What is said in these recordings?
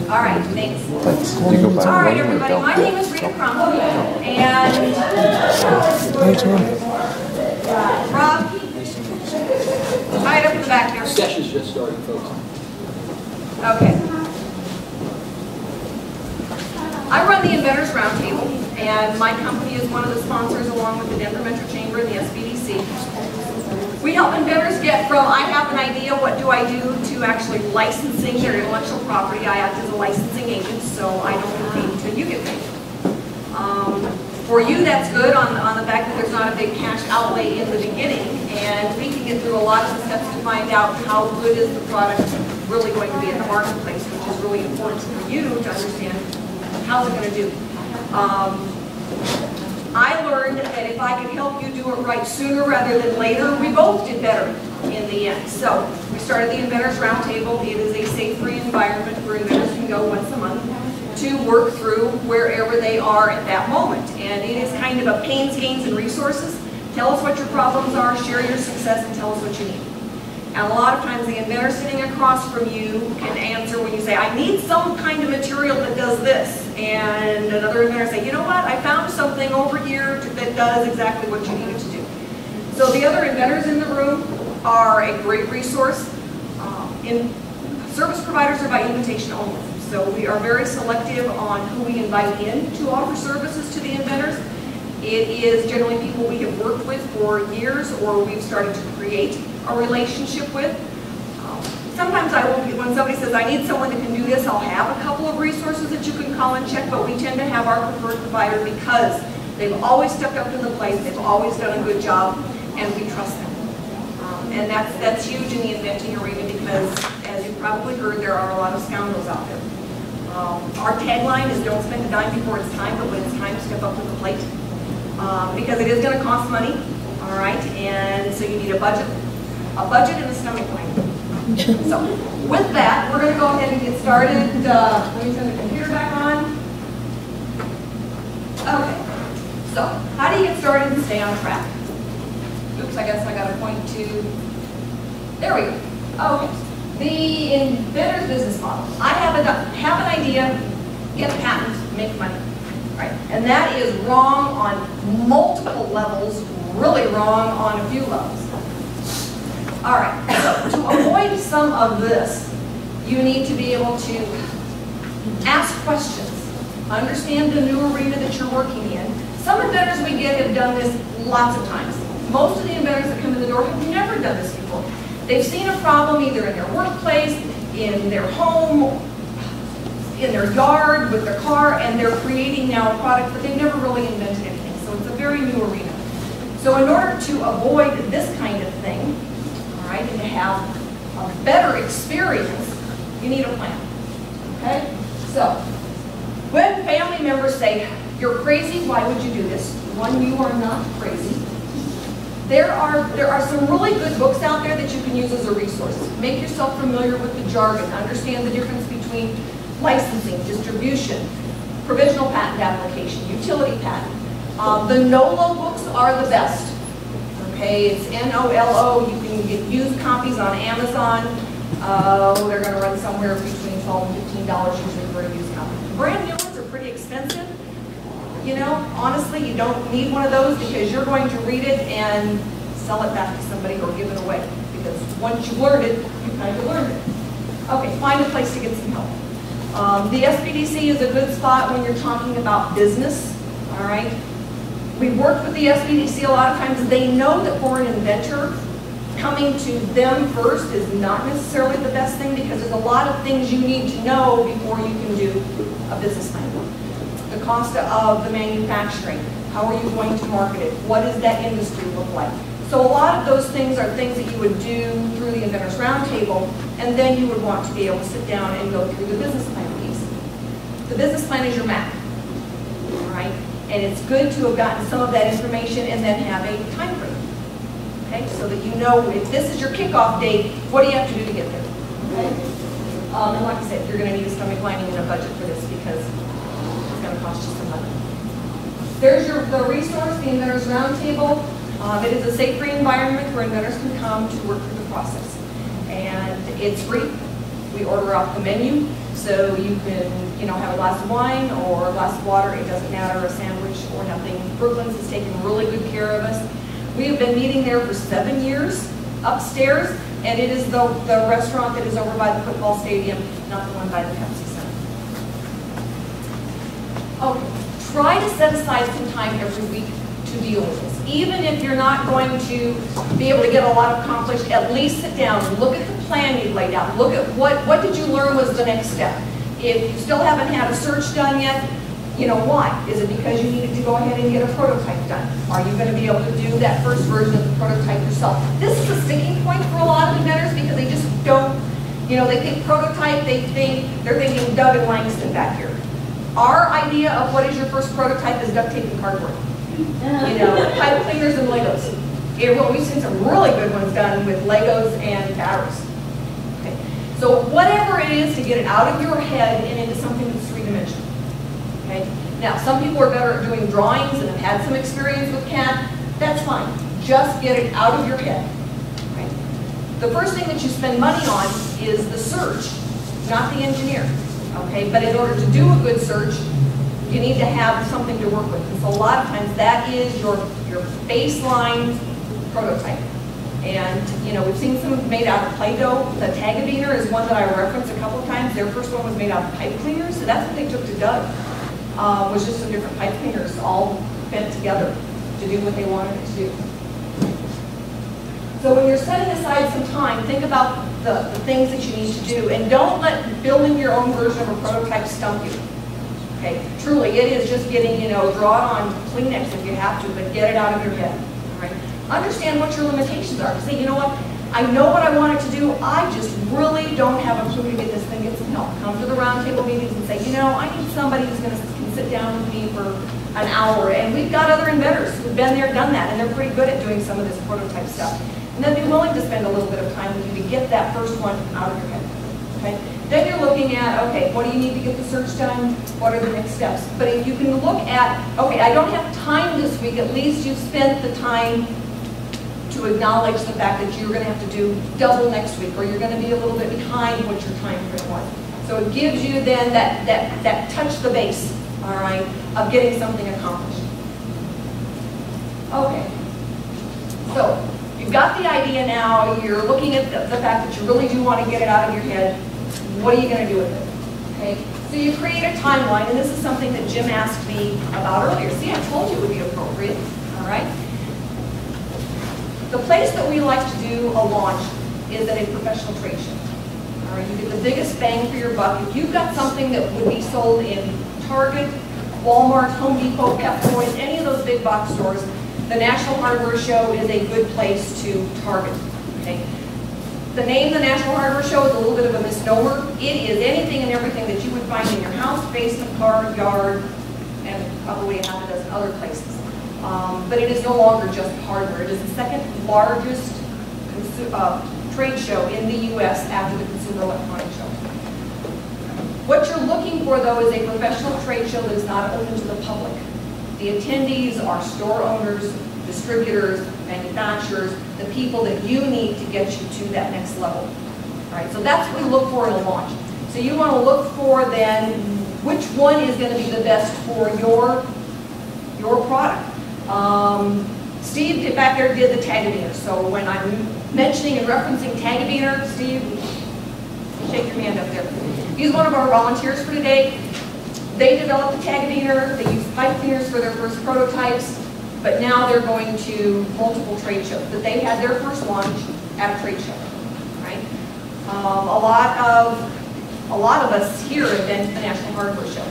All right, thanks. Thanks. All right, everybody, my name is Rita Crompton, and Rob, right up in the back here. Session's just started, folks. Okay. I run the Inventors Roundtable, and my company is one of the sponsors along with the Denver Metro Chamber and the SBDC. We help inventors get from, I have an idea, what do I do, to actually licensing their intellectual property. I act as a licensing agent, so I don't get paid until you get paid. For you, that's good on the fact that there's not a big cash outlay in the beginning, and we can get through a lot of the steps to find out how good is the product really going to be in the marketplace, which is really important for you to understand how it's going to do. I learned that if I could help you do it right sooner rather than later, we both did better in the end. So we started the Inventors Roundtable. It is a safe-free environment where inventors can go once a month to work through wherever they are at that moment. And it is kind of a pains, gains, and resources. Tell us what your problems are, share your success, and tell us what you need. And a lot of times the inventor sitting across from you can answer when you say, I need some kind of material that does this. And another inventor say, you know what, I found something over here that does exactly what you need it to do. So the other inventors in the room are a great resource. Service providers are by invitation only. So we are very selective on who we invite in to offer services to the inventors. It is generally people we have worked with for years or we've started to create a relationship with. Sometimes I will, when somebody says, I need someone that can do this, I'll have a couple of resources that you can call and check, but we tend to have our preferred provider because they've always stepped up to the plate, they've always done a good job, and we trust them. And that's huge in the inventing arena because, as you've probably heard, there are a lot of scoundrels out there. Our tagline is don't spend a dime before it's time, but when it's time, step up to the plate. Because it is going to cost money, all right, and so you need a budget and a stomach line. So with that, we're going to go ahead and get started. Let me turn the computer back on. Okay, so how do you get started and stay on track? Oops, I guess I got to point to, there we go. Okay, the inventor's business model. I have an idea, get a patent, make money. Right. And that is wrong on multiple levels, really wrong on a few levels. All right, so to avoid some of this, you need to be able to ask questions, understand the new arena that you're working in. Some inventors we get have done this lots of times. Most of the inventors that come in the door have never done this before. They've seen a problem either in their workplace, in their home, in their yard, with their car, and they're creating now a product, but they've never really invented anything. So it's a very new arena. So in order to avoid this kind of thing, all right, and to have a better experience, you need a plan. Okay? So when family members say, you're crazy, why would you do this? One, you are not crazy. There are some really good books out there that you can use as a resource. Make yourself familiar with the jargon. Understand the difference between licensing, distribution, provisional patent application, utility patent. The NOLO books are the best. Okay, it's N-O-L-O. You can get used copies on Amazon. They're going to run somewhere between $12 and $15 usually for a used copy. Brand new ones are pretty expensive. You know, honestly, you don't need one of those because you're going to read it and sell it back to somebody or give it away. Because once you learn it, you kind of learned it. Okay, find a place to get some help. The SBDC is a good spot when you're talking about business, all right? We've worked with the SBDC a lot of times. They know that for an inventor, coming to them first is not necessarily the best thing because there's a lot of things you need to know before you can do a business plan. The cost of the manufacturing, how are you going to market it, what does that industry look like? So a lot of those things are things that you would do through the Inventors Roundtable, and then you would want to be able to sit down and go through the business plan piece. The business plan is your map, all right? And it's good to have gotten some of that information and then have a time frame, okay? So that you know if this is your kickoff date, what do you have to do to get there, okay? And like I said, you're going to need a stomach lining and a budget for this because it's going to cost you some money. There's the resource, the Inventors Roundtable. It is a safe, free environment where inventors can come to work through the process. And it's free. We order off the menu, so you can, have a glass of wine or a glass of water. It doesn't matter, a sandwich or nothing. Brooklyn's has taken really good care of us. We have been meeting there for 7 years upstairs, and it is the restaurant that is over by the football stadium, not the one by the Pepsi Center. Okay, try to set aside some time every week to deal with this. Even if you're not going to be able to get a lot accomplished, at least sit down and look at the plan you've laid out. Look at what did you learn was the next step. If you still haven't had a search done yet, why? Is it because you needed to go ahead and get a prototype done? Are you going to be able to do that first version of the prototype yourself? This is a sticking point for a lot of inventors because they just don't, they think prototype, they're thinking Doug and Langston back here. Our idea of what is your first prototype is duct tape and cardboard. Pipe cleaners and Legos. We've seen some really good ones done with Legos and batteries. Okay. So whatever it is to get it out of your head and into something that's three-dimensional. Okay. Now, some people are better at doing drawings and have had some experience with CAD. That's fine. Just get it out of your head. Okay. The first thing that you spend money on is the search, not the engineer. Okay. But in order to do a good search, you need to have something to work with. And so a lot of times that is your baseline prototype. And we've seen some made out of Play-Doh. The Tagabiner is one that I referenced a couple of times. Their first one was made out of pipe cleaners, so that's what they took to Doug. Was just some different pipe cleaners all bent together to do what they wanted it to do. So when you're setting aside some time, think about the things that you need to do, and don't let building your own version of a prototype stump you. Okay, truly, it is just getting, draw it on Kleenex if you have to, but get it out of your head. All right? Understand what your limitations are. Say, you know what, I know what I want it to do, I just really don't have a clue to get this thing, get some help. Come to the roundtable meetings and say, I need somebody who's going to sit down with me for an hour. And we've got other inventors who've been there, done that, and they're pretty good at doing some of this prototype stuff. And they'll be willing to spend a little bit of time with you to get that first one out of your head. Okay? Then you're looking at, okay, what do you need to get the search done? What are the next steps? But if you can look at, okay, I don't have time this week, at least you've spent the time to acknowledge the fact that you're going to have to do double next week, or you're going to be a little bit behind what your time frame was. So it gives you then that touch the base, all right, of getting something accomplished. Okay, so you've got the idea now, you're looking at the fact that you really do want to get it out of your head. What are you going to do with it? Okay, so you create a timeline, and this is something that Jim asked me about earlier. See, I told you it would be appropriate, all right? The place that we like to do a launch is at a professional trade show. All right, you get the biggest bang for your buck. If you've got something that would be sold in Target, Walmart, Home Depot, Pep Boys, any of those big box stores, the National Hardware Show is a good place to target. Okay? The name the National Hardware Show is a little bit of a misnomer. It is anything and everything that you would find in your house, basement, car, yard, and probably half a dozen other places. But it is no longer just hardware. It is the second largest trade show in the U.S. after the Consumer Electronics Show. What you're looking for, though, is a professional trade show that is not open to the public. The attendees are store owners, distributors, manufacturers, the people that you need to get you to that next level. All right, so that's what we look for in a launch. So you want to look for then which one is going to be the best for your product. Steve back there did the Tagabiner. So when I'm mentioning and referencing Tagabiner, Steve, shake your hand up there. He's one of our volunteers for today. They developed the Tagabiner. They used pipe cleaners for their first prototypes, but now they're going to multiple trade shows. But they had their first launch at a trade show, right? A lot of us here have been to the National Hardware Show.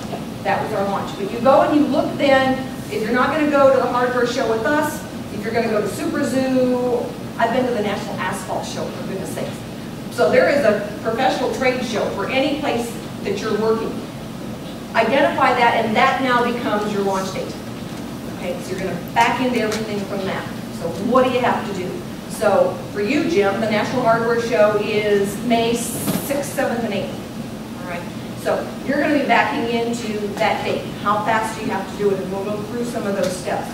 That was our launch. But you go and you look then, if you're not going to go to the hardware show with us, if you're going to go to Super Zoo, I've been to the National Asphalt Show, for goodness sakes. So there is a professional trade show for any place that you're working. Identify that, and that now becomes your launch date. Okay, so you're going to back into everything from that. So what do you have to do? So for you, Jim, the National Hardware Show is May 6th, 7th, and 8th. All right. So you're going to be backing into that date. How fast do you have to do it? And we'll go through some of those steps.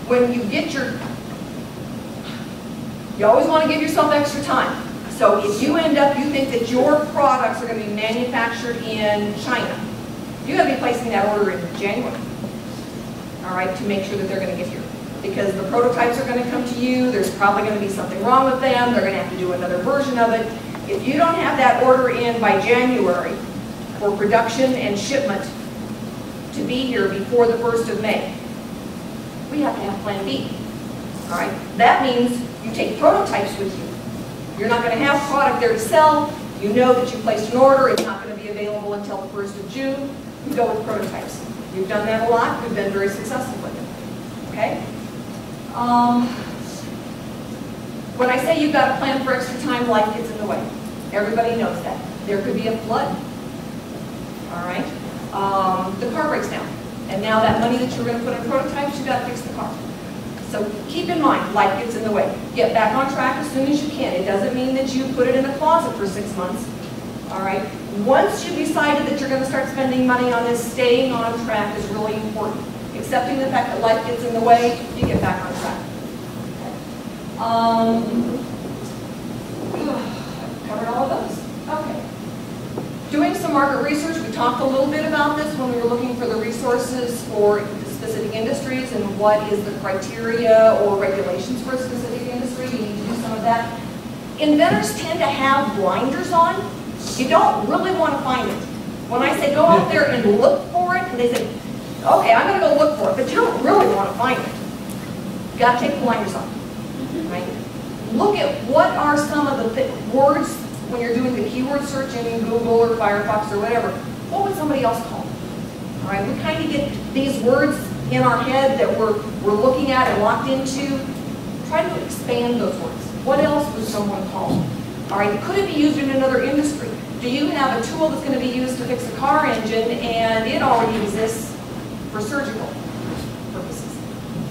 When you get you always want to give yourself extra time. So if you end up, you think that your products are going to be manufactured in China, you're going to be placing that order in January, all right, to make sure that they're going to get here. Because the prototypes are going to come to you, there's probably going to be something wrong with them, they're going to have to do another version of it. If you don't have that order in by January for production and shipment to be here before the 1st of May, we have to have Plan B, all right? That means you take prototypes with you. You're not going to have product there to sell. You know that you placed an order. It's not going to be available until the 1st of June. You go with prototypes. We've done that a lot. We've been very successful with it. Okay? When I say you've got to plan for extra time, life gets in the way. Everybody knows that. There could be a flood. All right? The car breaks down. And now that money that you're going to put in prototypes, you've got to fix the car. So keep in mind, life gets in the way. Get back on track as soon as you can. It doesn't mean that you put it in a closet for 6 months. All right? Once you've decided that you're going to start spending money on this, staying on track is really important. Accepting the fact that life gets in the way, you get back on track. Covered all of those. Okay. Doing some market research, we talked a little bit about this when we were looking for the resources for specific industries and what is the criteria or regulations for a specific industry. You need to do some of that. Inventors tend to have blinders on. You don't really want to find it. When I say go out there and look for it, and they say, okay, I'm going to go look for it, but you don't really want to find it. You've got to take the blinders off. Right? Look at what are some of the words when you're doing the keyword search in Google or Firefox or whatever. What would somebody else call them? All right, we kind of get these words in our head that we're looking at and locked into. Try to expand those words. What else would someone call them? All right, could it be used in another industry? Do you have a tool that's going to be used to fix a car engine and it already exists for surgical purposes?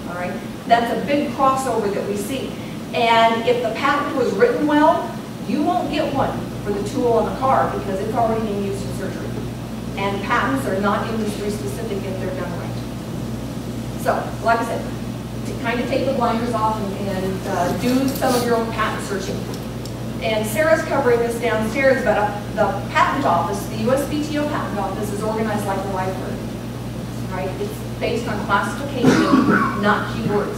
All right, that's a big crossover that we see. And if the patent was written well, you won't get one for the tool on the car because it's already being used in surgery. And patents are not industry specific if they're done right. So, like I said, to kind of take the blinders off and do some of your own patent searching. And Sarah's covering this downstairs, but the patent office, the USPTO patent office, is organized like a library. Right? It's based on classification, not keywords.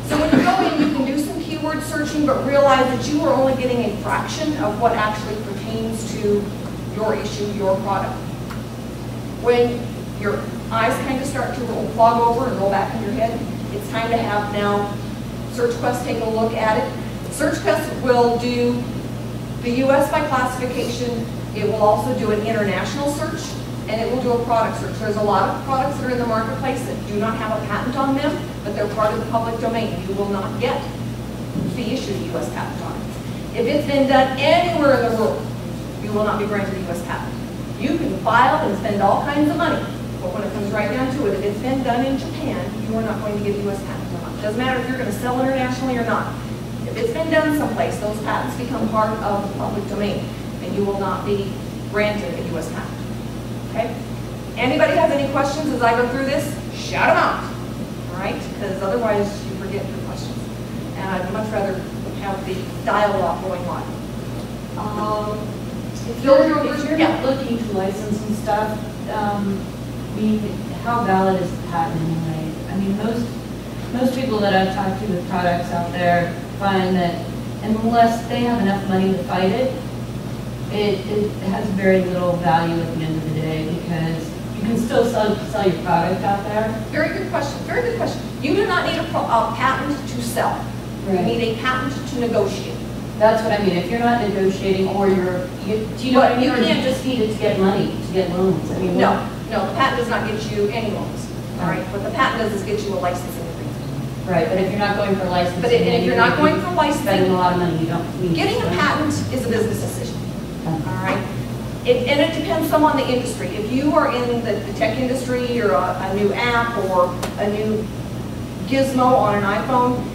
So when you go in, you can do some keyword searching, but realize that you are only getting a fraction of what actually pertains to your issue, your product. When your eyes kind of start to clog over and roll back in your head, it's time to have now SearchQuest take a look at it. SearchQuest will do the US by classification. It will also do an international search, and it will do a product search. There's a lot of products that are in the marketplace that do not have a patent on them, but they're part of the public domain. You will not get the issue of the US patent on it. If it's been done anywhere in the world, you will not be granted a US patent. You can file and spend all kinds of money, but when it comes right down to it, if it's been done in Japan, you are not going to get a US patent on it. It doesn't matter if you're going to sell internationally or not. If it's been done someplace, those patents become part of the public domain, and you will not be granted a US patent. Okay? Anybody have any questions as I go through this? Shout them out. All right? Because otherwise you forget your questions. And I'd much rather have the dialogue going on. If you're not looking to license and stuff, how valid is the patent anyway? I mean, most people that I've talked to with products out there find that unless they have enough money to fight it, it has very little value at the end of the day because you can still sell your product out there. Very good question. Very good question. You do not need a patent to sell. Right. You need a patent to negotiate. That's what I mean. If you're not negotiating, or do you know what I mean? You can't just need it to get money, to get loans. I mean, no, the patent does not get you any loans. All right, what the patent does is get you a licensing agreement. Right, but if you're not going for licensing, but if you're not going for licensing, spending a lot of money, you don't need. Getting a patent is a business decision. All right, and it depends some on the industry. If you are in the tech industry, or a new app, or a new gizmo on an iPhone,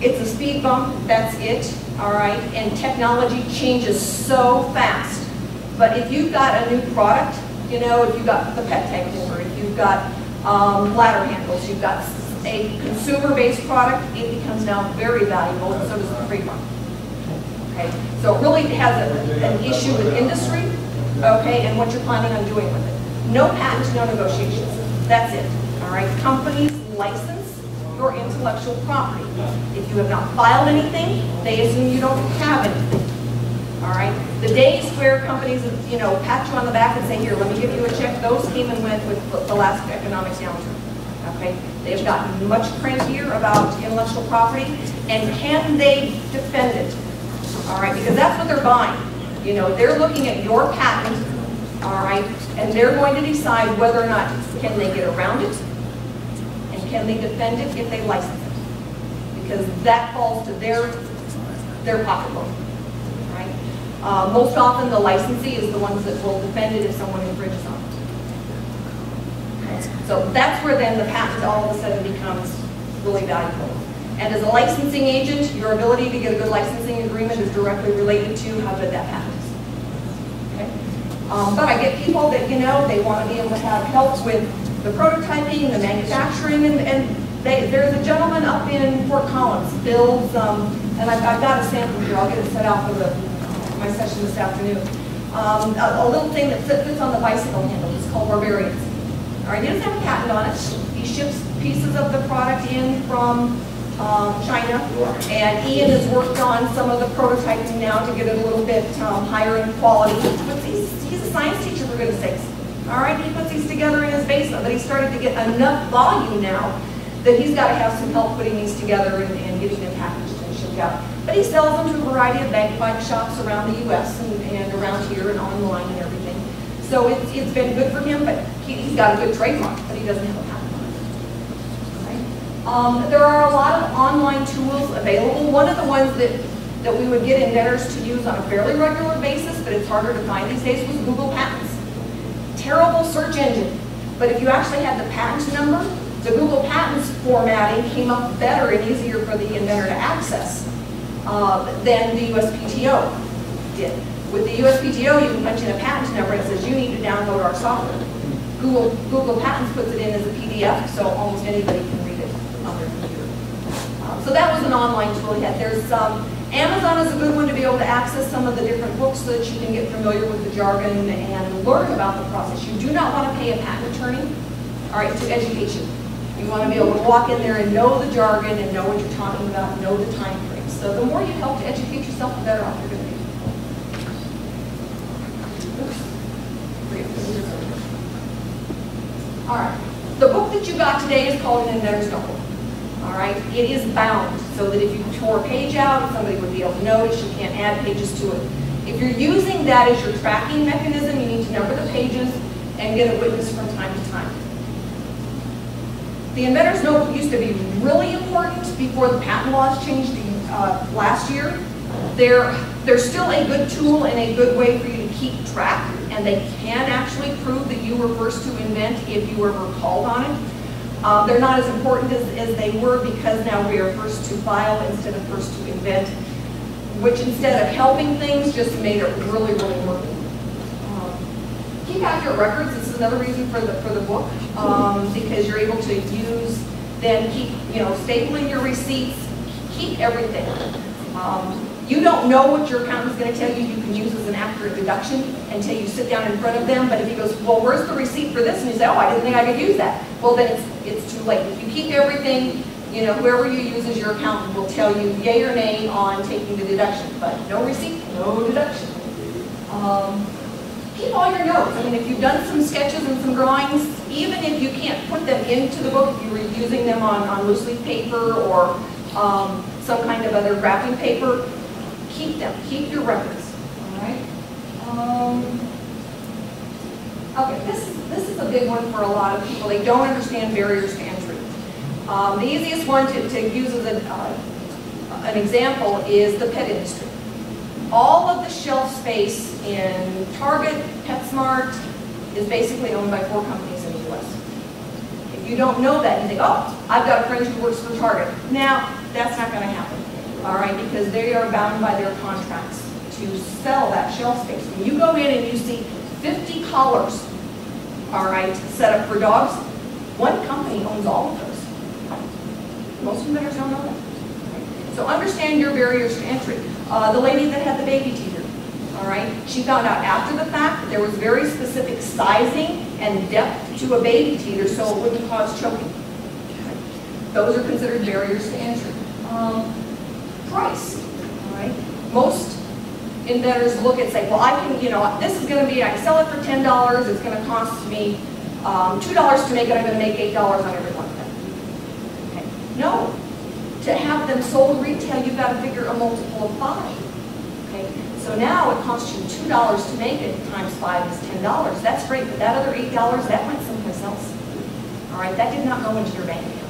it's a speed bump. That's it. All right, and technology changes so fast. But if you've got a new product, you know, if you've got the pet tag holder, if you've got ladder handles, you've got a consumer-based product, it becomes now very valuable, and so does the free one. Okay, so it really has an issue with industry, okay, and what you're planning on doing with it. No patents, no negotiations. That's it. All right, companies license your intellectual property. If you have not filed anything, they assume you don't have anything. All right, the days where companies, you know, pat you on the back and say, here, let me give you a check, those came and went with the last economic downturn. Okay, they've gotten much crankier about intellectual property, and can they defend it? All right, because that's what they're buying. You know, they're looking at your patent, all right, and they're going to decide whether or not can they get around it, and can they defend it if they license it, because that falls to their pocketbook. Right? Most often, the licensee is the ones that will defend it if someone infringes on it. So that's where then the patent all of a sudden becomes really valuable. And as a licensing agent, your ability to get a good licensing agreement is directly related to how good that patent is. Okay? But I get people that, you know, they want to be able to have help with the prototyping, the manufacturing, and there's a gentleman up in Fort Collins, builds, and I've got a sample here, I'll get it set out for my session this afternoon. A little thing that fits on the bicycle handle, it's called Barbarians. All right, he doesn't have a patent on it. He ships pieces of the product in from China, and Ian has worked on some of the prototyping now to get it a little bit higher in quality. But he's a science teacher, for goodness sakes. All right, he puts these together in his basement, but he's started to get enough volume now that he's got to have some help putting these together and getting them packaged and shipped out. But he sells them to a variety of bike shops around the U.S. and around here and online and everything. So it's been good for him, but he's got a good trademark, but he doesn't have a patent on it. Right? There are a lot of online tools available. One of the ones that we would get inventors to use on a fairly regular basis, but it's harder to find these days, was Google Patents. Terrible search engine, but if you actually had the patent number, the Google Patents formatting came up better and easier for the inventor to access than the USPTO did. With the USPTO, you can punch in a patent number and it says you need to download our software. Google Patents puts it in as a PDF, so almost anybody can read it on their computer. So that was an online tool he had. There's Amazon is a good one to be able to access some of the different books so that you can get familiar with the jargon and learn about the process. You do not want to pay a patent attorney, all right, to educate you. You want to be able to walk in there and know the jargon and know what you're talking about, know the time frames. So the more you help to educate yourself, the better off you're going to be. All right, the book that you got today is called an Inventor's Notebook. All right, it is bound so that if you tore a page out, somebody would be able to notice. You can't add pages to it. If you're using that as your tracking mechanism, you need to number the pages and get a witness from time to time. The Inventor's Notebook used to be really important before the patent laws changed last year. They're still a good tool and a good way for you to keep track, and they can actually prove that you were first to invent if you were ever called on it. They're not as important as they were because now we are first to file instead of first to invent, which instead of helping things just made it really, really murky. Keep accurate records. This is another reason for the book because you're able to use, then keep, stapling your receipts, keep everything. You don't know what your accountant's going to tell you can use as an accurate deduction until you sit down in front of them. But if he goes, well, where's the receipt for this? And you say, oh, I didn't think I could use that. Well, then it's too late. If you keep everything, whoever you use as your accountant will tell you yay or nay on taking the deduction. But no receipt, no deduction. Keep all your notes. I mean, if you've done some sketches and some drawings, even if you can't put them into the book, if you were using them on loose leaf paper or some kind of other wrapping paper, keep them. Keep your records. All right. Okay. This is a big one for a lot of people. They don't understand barriers to entry. The easiest one to use as an example is the pet industry. All of the shelf space in Target, PetSmart is basically owned by 4 companies in the U.S. If you don't know that, you think, oh, I've got a friend who works for Target. Now, that's not going to happen. All right, because they are bound by their contracts to sell that shelf space. When you go in and you see 50 collars, all right, set up for dogs, one company owns all of those. Most inventors don't know that. So understand your barriers to entry. The lady that had the baby teeter, all right? She found out after the fact that there was very specific sizing and depth to a baby teeter so it wouldn't cause choking. Those are considered barriers to entry. Price, all right? Most inventors look at say, well, I can, this is going to be, I can sell it for $10, it's going to cost me $2 to make it, I'm going to make $8 on every one of them. Okay. No. To have them sold retail, you've got to figure a multiple of 5. Okay. So now it costs you $2 to make it, times 5 is $10. That's great, but that other $8, that went someplace else. All right, that did not go into your bank account.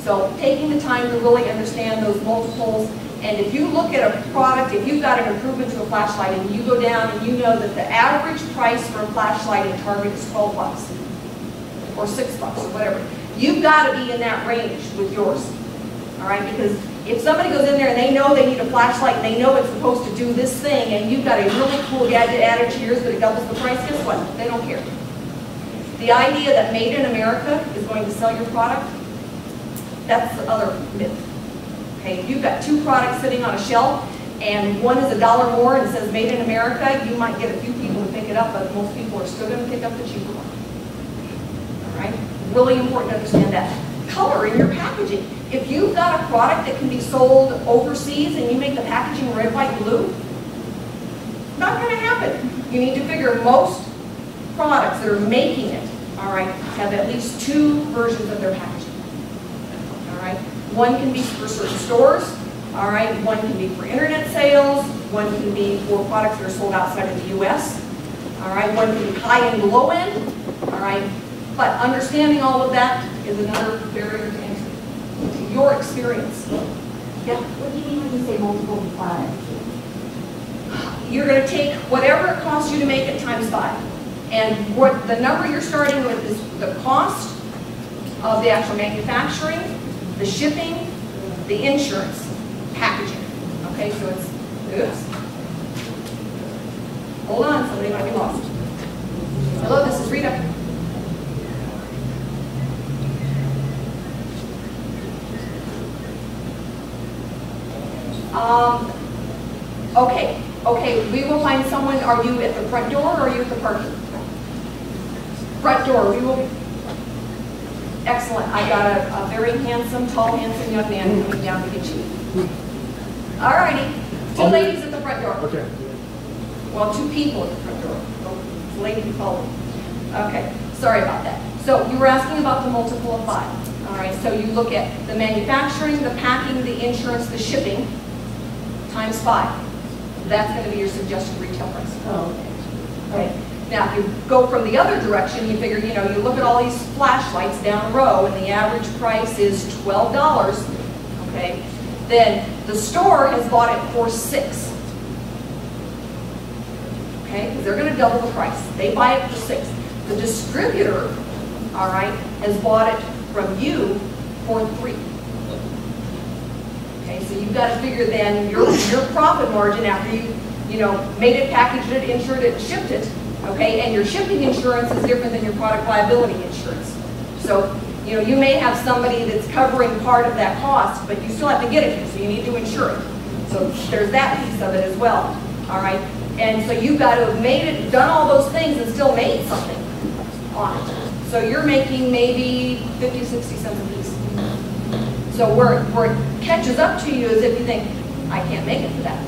So taking the time to really understand those multiples, and if you look at a product, if you've got an improvement to a flashlight and you go down and you know that the average price for a flashlight in Target is $12 or $6 or whatever, you've got to be in that range with yours. All right, because if somebody goes in there and they know they need a flashlight and they know it's supposed to do this thing and you've got a really cool gadget added to yours but it doubles the price, guess what? They don't care. The idea that Made in America is going to sell your product, that's the other myth. Okay, if you've got 2 products sitting on a shelf and one is $1 more and says Made in America, you might get a few people to pick it up, but most people are still going to pick up the cheaper one. All right, really important to understand that. Color in your packaging. If you've got a product that can be sold overseas and you make the packaging red, white, blue, not going to happen. You need to figure most products that are making it, all right, have at least 2 versions of their packaging. All right, one can be for certain stores, all right, one can be for internet sales, one can be for products that are sold outside of the U.S., all right, one can be high end, low end, all right, but understanding all of that is another barrier to entry, to your experience. Yeah? What do you mean when you say multiple of 5? You're going to take whatever it costs you to make it times 5. And what the number you're starting with is the cost of the actual manufacturing, the shipping, the insurance, packaging. Okay, so it's, oops. Hold on, somebody might be lost. Hello, this is Rita. Okay, we will find someone. Are you at the front door or are you at the parking? Front door, we will. Excellent, I got a very handsome, tall, handsome young man coming down to get you. All righty, 2 ladies at the front door. Okay. Well, 2 people at the front door. Oh, the lady who followed. Okay, sorry about that. So you were asking about the multiple of 5. All right, so you look at the manufacturing, the packing, the insurance, the shipping, times 5. That's going to be your suggested retail price. Oh, Okay. Now, if you go from the other direction, you figure, you look at all these flashlights down a row, and the average price is $12. Okay. Then the store has bought it for $6. Okay, because they're going to double the price. They buy it for $6. The distributor, all right, has bought it from you for $3. Okay, so you've got to figure then your profit margin after you made it, packaged it, insured it, shipped it. Okay, and your shipping insurance is different than your product liability insurance. So you may have somebody that's covering part of that cost, but you still have to get it here, so you need to insure it. So there's that piece of it as well. All right, and so you've got to have made it, done all those things, and still made something on it. So you're making maybe 50, 60 cents a piece. So where it catches up to you is if you think, I can't make it for that.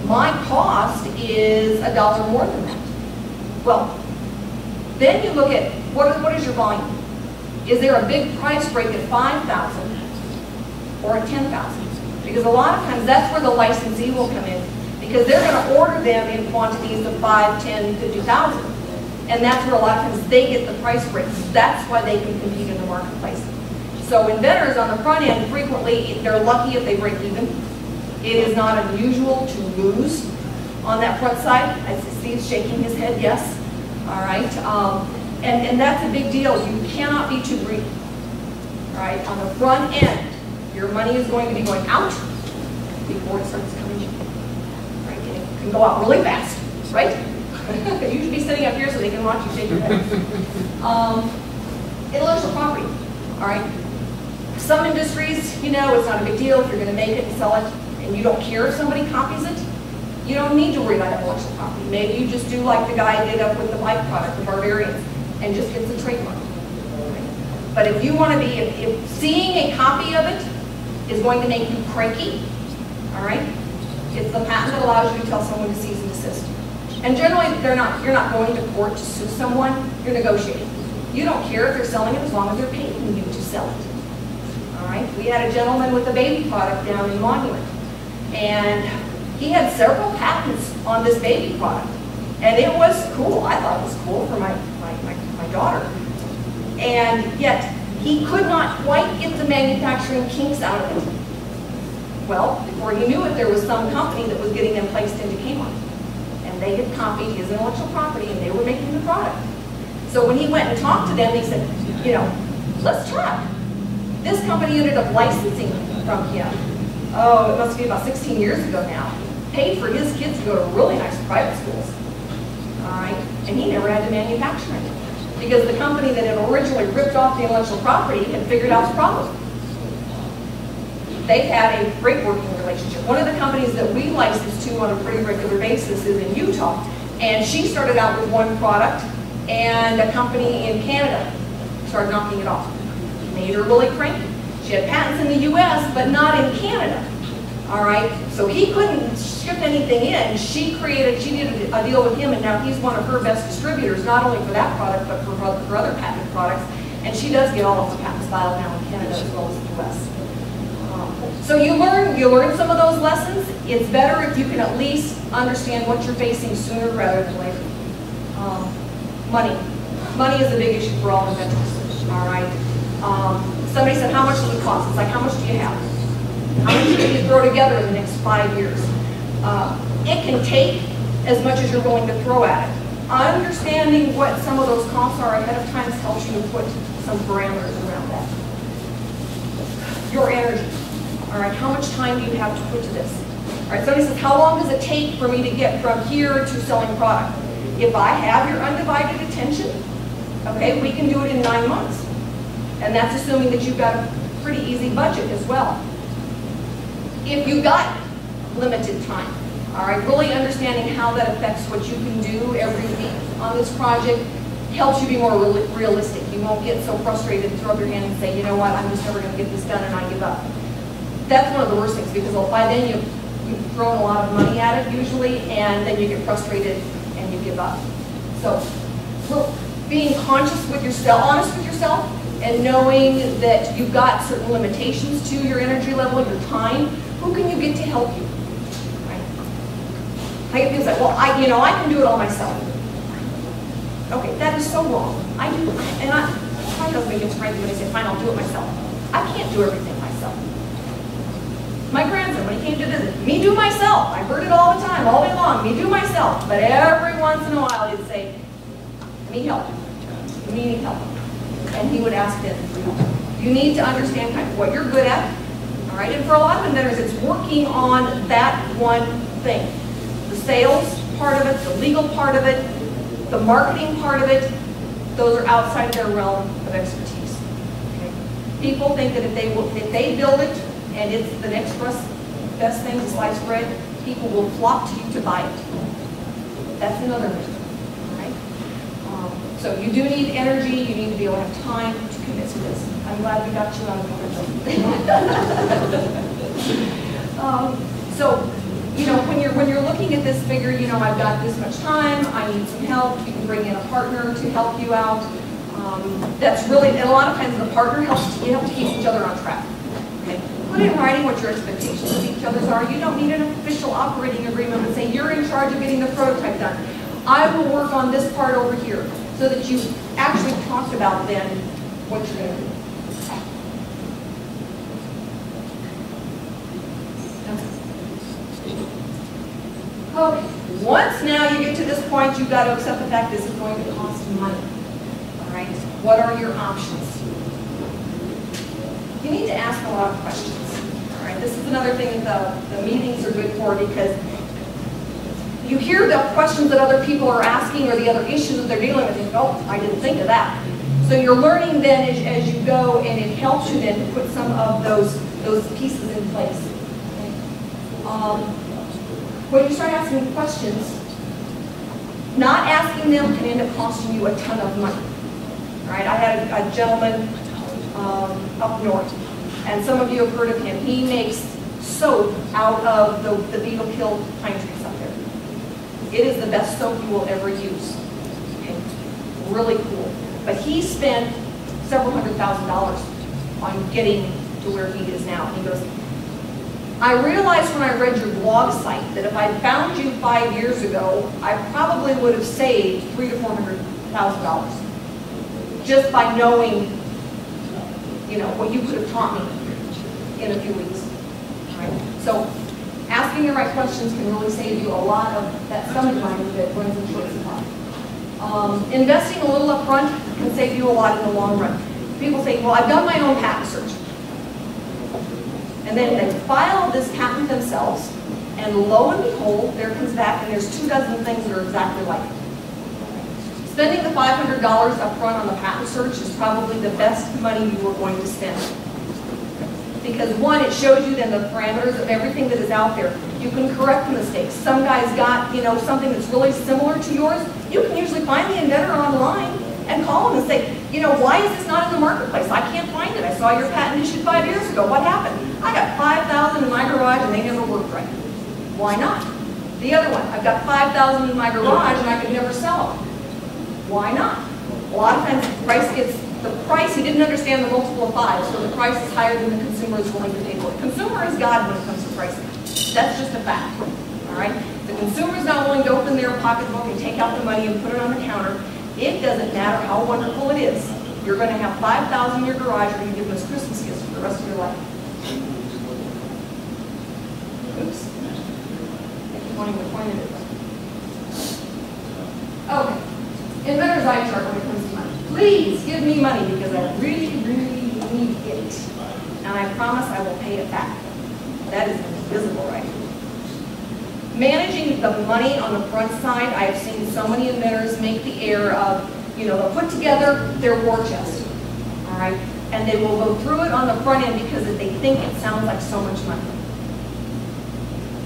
My cost is $1 more than that. Well, then you look at what is your volume? Is there a big price break at 5,000 or at 10,000? Because a lot of times that's where the licensee will come in, because they're going to order them in quantities of 5, 10, 50,000. And that's where a lot of times they get the price breaks. That's why they can compete in the marketplace. So inventors on the front end, frequently, they're lucky if they break even. It is not unusual to lose on that front side. I see Steve's shaking his head, yes. All right. And that's a big deal. You cannot be too greedy. All right. On the front end, your money is going to be going out before it starts coming in. Right? And it can go out really fast, right? You should be sitting up here so they can watch you shake your head. Intellectual property. All right. Some industries, it's not a big deal if you're going to make it and sell it. and you don't care if somebody copies it, you don't need to worry about intellectual property. Maybe you just do like the guy did up with the bike product, the Barbarians, and just gets a trademark. But if you want to be, if seeing a copy of it is going to make you cranky, all right, it's the patent that allows you to tell someone to cease and desist. And generally, you're not going to court to sue someone, you're negotiating. You don't care if they're selling it as long as they're paying you to sell it. All right, we had a gentleman with a baby product down in Monument, and he had several patents on this baby product. And it was cool, I thought it was cool for my daughter. And yet, he could not quite get the manufacturing kinks out of it. Well, before he knew it, there was some company that was getting them placed into Kmart. And they had copied his intellectual property, and they were making the product. So when he went and talked to them, they said, you know, let's try. This company ended up licensing from him. Oh, it must be about 16 years ago now. Paid for his kids to go to really nice private schools. All right, and he never had to manufacture it because the company that had originally ripped off the intellectual property had figured out the problem. They've had a great working relationship. One of the companies that we license to on a pretty regular basis is in Utah, and she started out with one product, and a company in Canada started knocking it off. Made her really cranky. She had patents in the U.S., but not in Canada. All right, so he couldn't ship anything in. She did a deal with him, and now he's one of her best distributors, not only for that product, but for other patented products. And she does get all of the patents filed now in Canada as well as the U.S. So you learn some of those lessons. It's better if you can at least understand what you're facing sooner rather than later. Money is a big issue for all inventors. All right. Somebody said, how much does it cost? It's like, how much do you have? How much can you throw together in the next 5 years? It can take as much as you're willing to throw at it. Understanding what some of those costs are ahead of time helps you to put some parameters around that. Your energy. All right, how much time do you have to put to this? All right, somebody says, how long does it take for me to get from here to selling product? If I have your undivided attention, okay, we can do it in 9 months. And that's assuming that you've got a pretty easy budget as well. If you've got limited time, all right, really understanding how that affects what you can do every week on this project helps you be more realistic. You won't get so frustrated and throw up your hand and say, you know what, I'm just never going to get this done and I give up. That's one of the worst things because by then you've thrown a lot of money at it usually, and then you get frustrated and you give up. So being conscious with yourself, honest with yourself, and knowing that you've got certain limitations to your energy level, your time. Who can you get to help you? Right? I get people say, well, I can do it all myself. Okay, that is so wrong. I do, and my husband gets cranky when I say, fine, I'll do it myself. I can't do everything myself. My grandson, when he came to visit, me do myself. I heard it all the time, all day long, me do myself. But every once in a while he'd say, I need help. You need help. And he would ask them for help. You need to understand kind of what you're good at. All right, and for a lot of inventors, it's working on that one thing. The sales part of it, the legal part of it, the marketing part of it, those are outside their realm of expertise. Okay? People think that if they build it and it's the next best thing to slice bread, people will flock to you to buy it. That's another myth. So you do need energy, you need to be able to have time to commit to this. I'm glad we got you on board. So, when you're looking at this figure, I've got this much time, I need some help, you can bring in a partner to help you out. That's really, and a lot of times the partner helps, you have to keep each other on track. Okay? Put in writing what your expectations of each other's are. You don't need an official operating agreement and say, you're in charge of getting the prototype done. I will work on this part over here. So that you actually talked about then what you're going to do. Okay. Once now you get to this point, you've got to accept the fact this is going to cost money. All right? What are your options? You need to ask a lot of questions. All right? This is another thing that the meetings are good for because you hear the questions that other people are asking or the other issues that they're dealing with, and you go, oh, I didn't think of that. So you're learning then as you go, and it helps you then to put some of those pieces in place. Okay? When you start asking questions, not asking them can end up costing you a ton of money. Right? I had a gentleman up north, and some of you have heard of him. He makes soap out of the beetle-killed pine trees up there. It is the best soap you will ever use. Okay? Really cool. But he spent several $100,000 on getting to where he is now. He goes, I realized when I read your blog site that if I found you 5 years ago, I probably would have saved $300,000 to $400,000 just by knowing, you know, what you could have taught me in a few weeks. Right? So asking the right questions can really save you a lot of that stomach money that runs in short supply. Investing a little up front can save you a lot in the long run. People say, well, I've done my own patent search. And then they file this patent themselves, and lo and behold, there comes back and there's 24 things that are exactly like it. Spending the $500 up front on the patent search is probably the best money you are going to spend. Because one, it shows you then the parameters of everything that is out there. You can correct the mistakes. Some guy's got, you know, something that's really similar to yours. You can usually find the inventor online and call them and say, you know, why is this not in the marketplace? I can't find it. I saw your patent issued 5 years ago. What happened? I got 5,000 in my garage and they never worked right. Why not? The other one, I've got 5,000 in my garage and I could never sell them. Why not? A lot of times the price, he didn't understand the multiple of 5, so the price is higher than the consumer is willing to pay for it. Consumer is God when it comes to pricing. That's just a fact. All right? The consumer is not willing to open their pocketbook and take out the money and put it on the counter. It doesn't matter how wonderful it is. You're going to have 5,000 in your garage. You're going to give them as Christmas gifts for the rest of your life. Oops. I keep wanting to point it. Okay. Inventor's eye chart when it comes to money. Please give me money because I really, really need it. And I promise I will pay it back. That is invisible right here. Managing the money on the front side, I have seen so many inventors make the error of, you know, they'll put together their war chest, all right? And they will go through it on the front end because they think it sounds like so much money.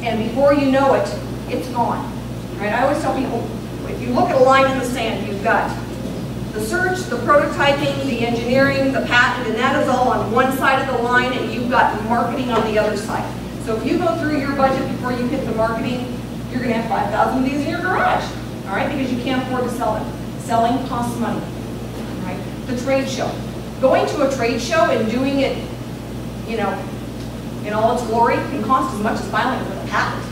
And before you know it, it's gone, right? I always tell people, if you look at a line in the sand, you've got the search, the prototyping, the engineering, the patent, and that is all on one side of the line, and you've got marketing on the other side. So if you go through your budget before you hit the marketing, you're going to have 5,000 of these in your garage, all right, because you can't afford to sell them. Selling costs money, all right? The trade show. Going to a trade show and doing it, you know, in all its glory can cost as much as filing for the patent.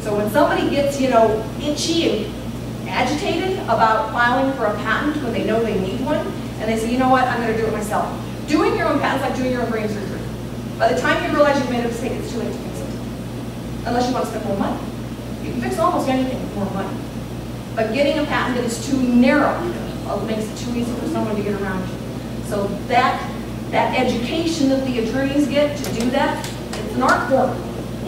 So when somebody gets, you know, itchy and agitated about filing for a patent when they know they need one, and they say, you know what, I'm going to do it myself. Doing your own patent is like doing your own brain surgery. By the time you realize you've made a mistake, it's too late to fix it. Unless you want to spend more money. You can fix almost anything with more money. But getting a patent that is too narrow makes it too easy for someone to get around you. So that education that the attorneys get to do that, it's an art form,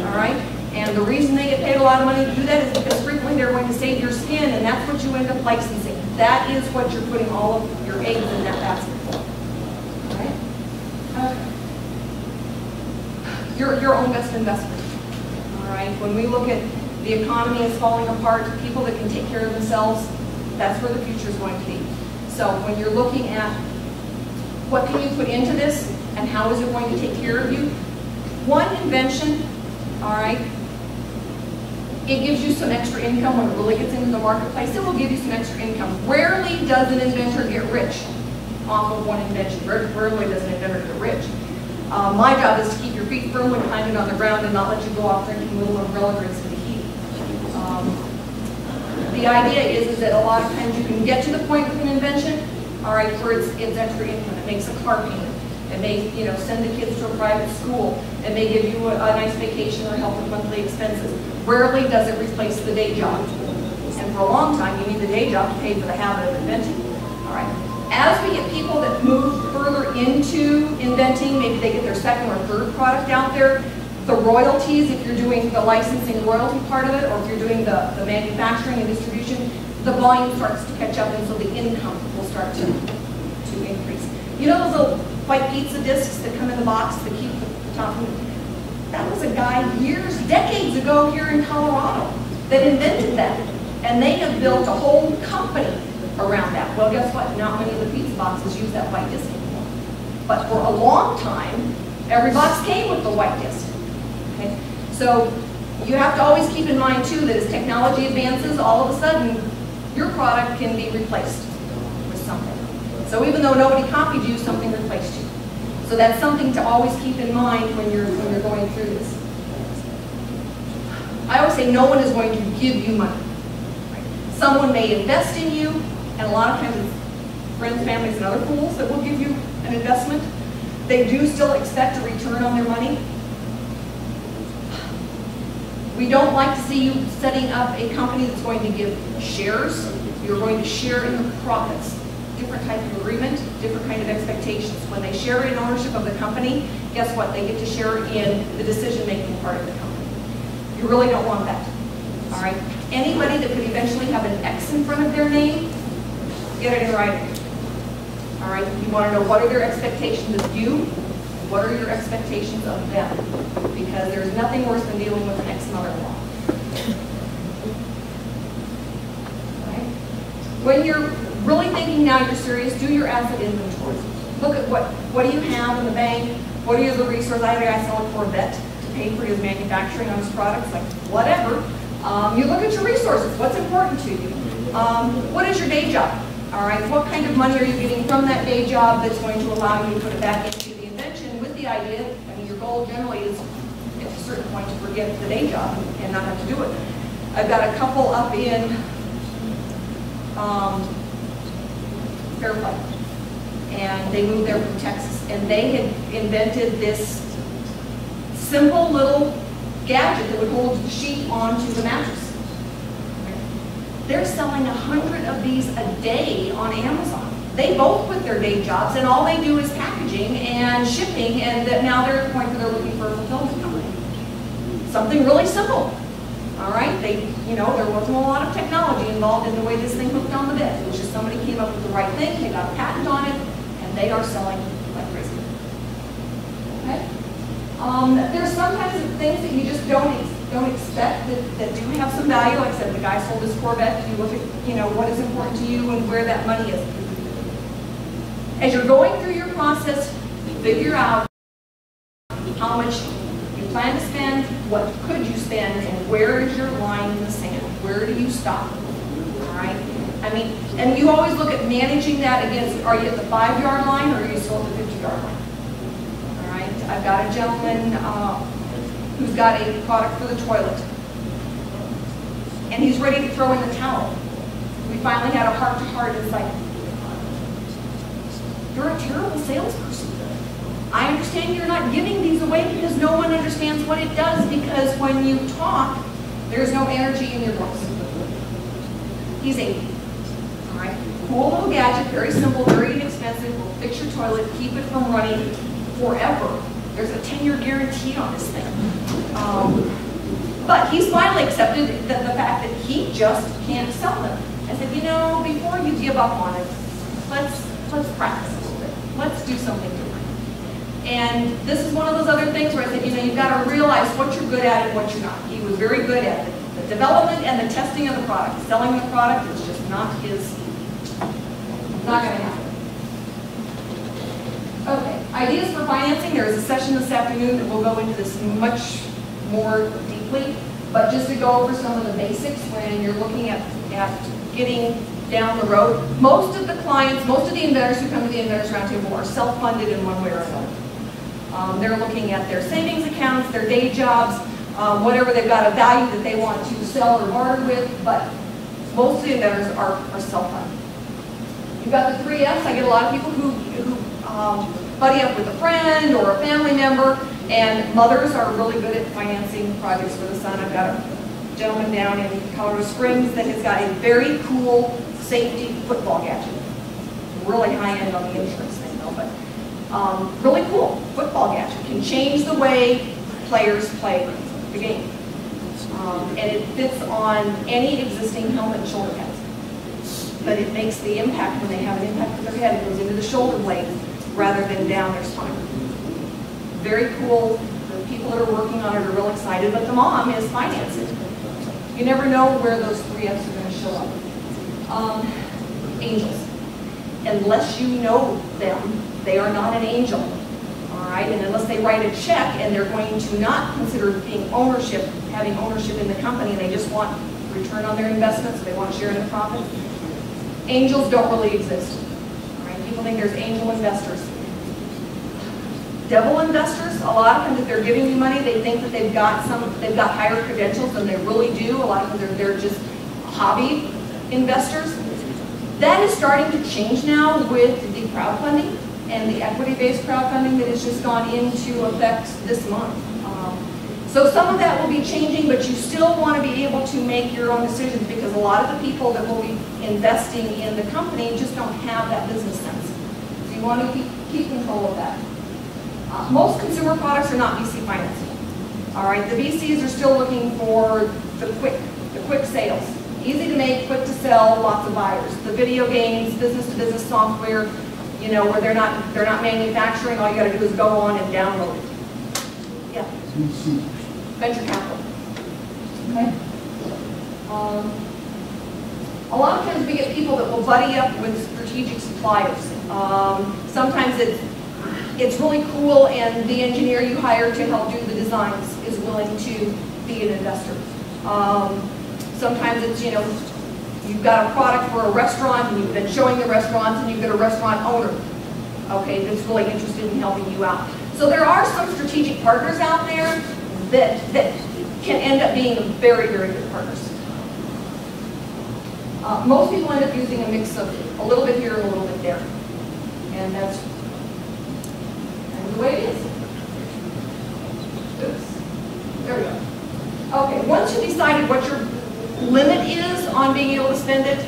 all right? And the reason they get paid a lot of money to do that is because frequently they're going to save your skin, and that's what you end up licensing. That is what you're putting all of your eggs in that basket for. All right? Okay. Your own best investment. All right? When we look at the economy is falling apart, people that can take care of themselves, that's where the future is going to be. So when you're looking at what can you put into this and how is it going to take care of you, one invention, all right, it gives you some extra income when it really gets into the marketplace. It will give you some extra income. Rarely does an inventor get rich off of one invention. Rarely does an inventor get rich. My job is to keep your feet firmly planted on the ground and not let you go off drinking little umbrella drinks in the heat. The idea is that a lot of times you can get to the point with an invention, all right, where it's extra income. It makes a car payment. It may, you know, send the kids to a private school. It may give you a nice vacation or help with monthly expenses. Rarely does it replace the day job. And for a long time, you need the day job to pay for the habit of inventing. All right. As we get people that move further into inventing, maybe they get their second or third product out there, the royalties, if you're doing the licensing royalty part of it, or if you're doing the manufacturing and distribution, the volume starts to catch up, and so the income will start to increase. You know those little white pizza discs that come in the box that keep the top? That was a guy decades ago here in Colorado that invented that. And they have built a whole company around that. Well, guess what? Not many of the pizza boxes use that white disc anymore. But for a long time, every box came with the white disc. Okay? So you have to always keep in mind too that as technology advances, all of a sudden, your product can be replaced with something. So even though nobody copied you, something replaced you. So that's something to always keep in mind when you're going through this. I always say no one is going to give you money. Right? Someone may invest in you, and a lot of times it's friends, families, and other fools that will give you an investment. They do still expect a return on their money. We don't like to see you setting up a company that's going to give shares. You're going to share in the profits. Different type of agreement, different kind of expectations. When they share in ownership of the company, guess what? They get to share in the decision-making part of the company. You really don't want that. All right? Anybody that could eventually have an X in front of their name, get it in writing. All right? You want to know what are their expectations of you, what are your expectations of them? Because there's nothing worse than dealing with an ex-mother-in-law. All right? When you're really thinking now you're serious, do your asset inventory. Look at what do you have in the bank, what are the resources. I had a guy sell a Corvette to pay for his manufacturing on his products, like whatever. You look at your resources, what's important to you. What is your day job? All right, what kind of money are you getting from that day job that's going to allow you to put it back into the invention with the idea, I mean, your goal generally is at a certain point to forget the day job and not have to do it. I've got a couple up in Fairplay, and they moved there from Texas, and they had invented this simple little gadget that would hold the sheet onto the mattress. They're selling 100 of these a day on Amazon. They both quit their day jobs, and all they do is packaging and shipping, and that now they're at the point where they're looking for a fulfillment company. Something really simple. All right, there wasn't a lot of technology involved in the way this thing hooked on the bed. It was just somebody came up with the right thing, they got a patent on it, and they are selling like crazy. Okay? There's sometimes things that you just don't expect that do have some value. Like I said, the guy sold his Corvette. You look at what is important to you and where that money is. As you're going through your process, figure out how much you plan to spend, what could you spend, and where is your line in the sand? Where do you stop? All right? I mean, and you always look at managing that against, are you at the 5-yard line or are you still at the 50-yard line? All right? I've got a gentleman who's got a product for the toilet, and he's ready to throw in the towel. We finally had a heart-to-heart. It's like, you're a terrible salesperson. I understand you're not giving these away because no one understands what it does, because when you talk, there's no energy in your voice. He's 80. All right? Cool little gadget, very simple, very inexpensive, will fix your toilet, keep it from running forever. There's a 10-year guarantee on this thing. But he's finally accepted the fact that he just can't sell them. I said, before you give up on it, let's practice a little bit. Let's do something different. And this is one of those other things where I said, you've got to realize what you're good at and what you're not. He was very good at the development and the testing of the product. Selling the product is just not going to happen. Okay, ideas for financing. There is a session this afternoon that will go into this much more deeply, but just to go over some of the basics when you're looking at getting down the road. Most of the clients, most of the inventors who come to the Inventors Roundtable are self-funded in one way or another. They're looking at their savings accounts, their day jobs, whatever they've got a value that they want to sell or barter with, but most of the inventors are self-funded. You've got the 3 Fs. I get a lot of people who buddy up with a friend or a family member, and mothers are really good at financing projects for the son. I've got a gentleman down in Colorado Springs that has got a very cool safety football gadget. Really high end on the insurance thing though, but really cool football gadget. Can change the way players play the game. And it fits on any existing helmet and shoulder pads. But it makes the impact, when they have an impact with their head, it goes into the shoulder blade rather than down their spine. Very cool, people that are working on it are real excited, but the mom is financing. You never know where those 3 F's are going to show up. Angels. Unless you know them, they are not an angel. All right, and unless they write a check and they're going to not consider being having ownership in the company, and they just want return on their investments, they want to share in the profit. Angels don't really exist. All right, people think there's angel investors. Devil investors, a lot of times if they're giving you money, they think that they've got higher credentials than they really do. A lot of times they're just hobby investors. That is starting to change now with the crowdfunding and the equity-based crowdfunding that has just gone into effect this month. So some of that will be changing, but you still want to be able to make your own decisions, because a lot of the people that will be investing in the company just don't have that business sense. So you want to keep control of that. Most consumer products are not VC financing. All right, the VCs are still looking for the quick sales. Easy to make, quick to sell, lots of buyers. The video games, business-to-business software, you know, where they're not manufacturing, all you got to do is go on and download it. Yeah. Venture capital. Okay. A lot of times we get people that will buddy up with strategic suppliers. Sometimes it's really cool, and the engineer you hire to help do the designs is willing to be an investor. Sometimes it's, you know, you've got a product for a restaurant and you've been showing the restaurants, and you've got a restaurant owner, okay, that's really interested in helping you out. So there are some strategic partners out there that can end up being very, very good partners. Most people end up using a mix of a little bit here and a little bit there. And that's the way it is. Oops. There we go. Okay, once you've decided what your limit is on being able to spend it,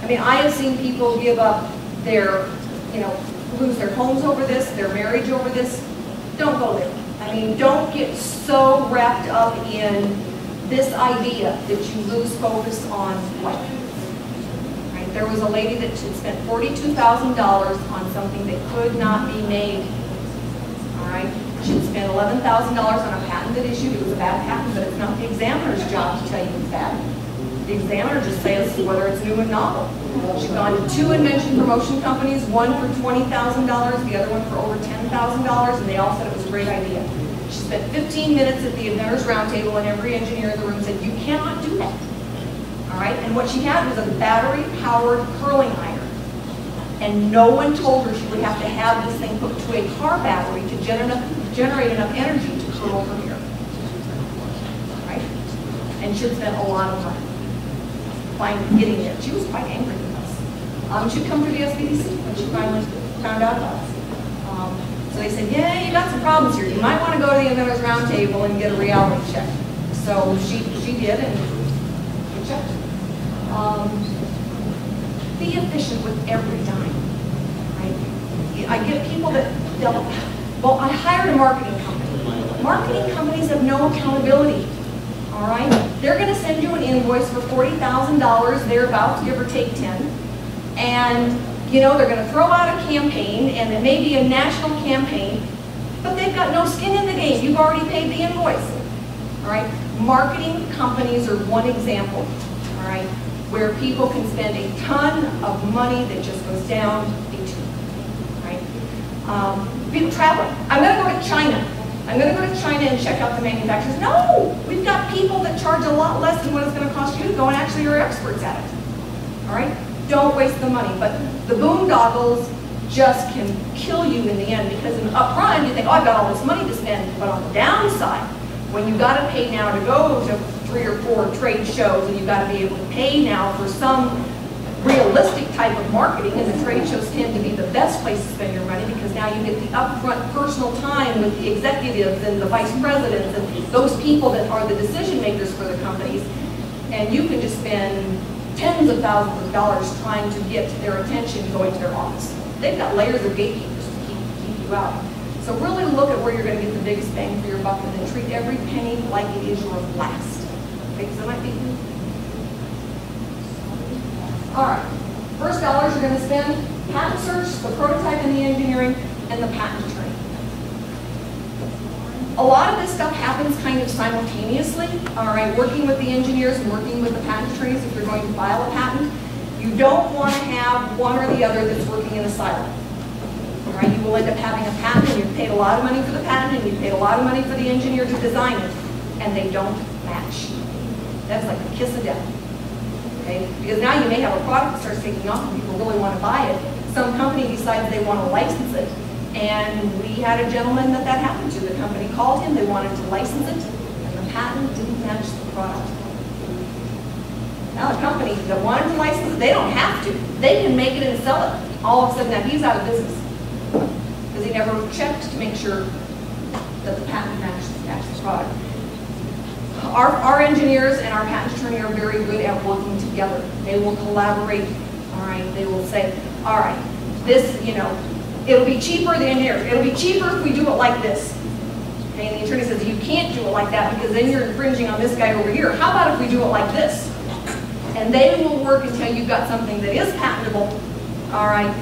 I mean, I have seen people give up their, you know, lose their homes over this, their marriage over this. Don't go there. I mean, don't get so wrapped up in this idea that you lose focus on life. Right? There was a lady that had spent $42,000 on something that could not be made. All right? She spent $11,000 on a patent that issued. It was a bad patent, but it's not the examiner's job to tell you it's bad. The examiner just says whether it's new and novel. She's gone to 2 invention promotion companies, one for $20,000, the other one for over $10,000, and they all said it was a great idea. She spent 15 minutes at the Inventors Roundtable, and every engineer in the room said, you cannot do that. All right? And what she had was a battery-powered curling iron. And no one told her she would have to have this thing hooked to a car battery to generate enough energy to curl her hair. Right? And she'd spent a lot of money getting there. She was quite angry with us. She'd come to the SBDC when she finally found out about us. So they said, yeah, you got some problems here. You might want to go to the Inventors Roundtable and get a reality check. So she did, and we checked. Be efficient with every dime. Right? I get people that, well, I hired a marketing company. Marketing companies have no accountability. All right? They're going to send you an invoice for $40,000, thereabouts, give or take 10. And, you know, they're going to throw out a campaign, and it may be a national campaign, but they've got no skin in the game. You've already paid the invoice. All right? Marketing companies are one example, all right, where people can spend a ton of money that just goes down the tube. Right? People traveling. I'm going to go to China. I'm going to go to China and check out the manufacturers. No! We've got people that charge a lot less than what it's going to cost you to go, and actually are experts at it. All right? Don't waste the money. But the boondoggles just can kill you in the end, because up front you think, oh, I've got all this money to spend. But on the downside, when you've got to pay now to go to 3 or 4 trade shows, and you've got to be able to pay now for some realistic type of marketing, and the trade shows tend to be the best place to spend your money, because now you get the upfront personal time with the executives and the vice presidents and those people that are the decision makers for the companies, and you can just spend tens of thousands of dollars trying to get their attention going to their office. They've got layers of gatekeepers to keep you out. So really look at where you're going to get the biggest bang for your buck, and then treat every penny like it is your last. Okay, so that might be. All right, first dollars you're going to spend: patent search, the prototype and the engineering, and the patent attorney. A lot of this stuff happens kind of simultaneously, all right, working with the engineers and working with the patent attorneys if you're going to file a patent. You don't want to have one or the other that's working in a silo. All right, you will end up having a patent and you've paid a lot of money for the patent and you've paid a lot of money for the engineer to design it, and they don't match. That's like a kiss of death. Okay? Because now you may have a product that starts taking off and people really want to buy it. Some company decides they want to license it. And we had a gentleman that happened to. The company called him, they wanted to license it, and the patent didn't match the product. Now the company that wanted to license it, they don't have to. They can make it and sell it. All of a sudden now he's out of business. Because he never checked to make sure that the patent matched the product. Our engineers and our patent attorney are very good at working together. They will collaborate, all right? They will say, all right, this, you know, it'll be cheaper, the engineer, it'll be cheaper if we do it like this. Okay, and the attorney says, you can't do it like that because then you're infringing on this guy over here. How about if we do it like this? And they will work until you've got something that is patentable, all right,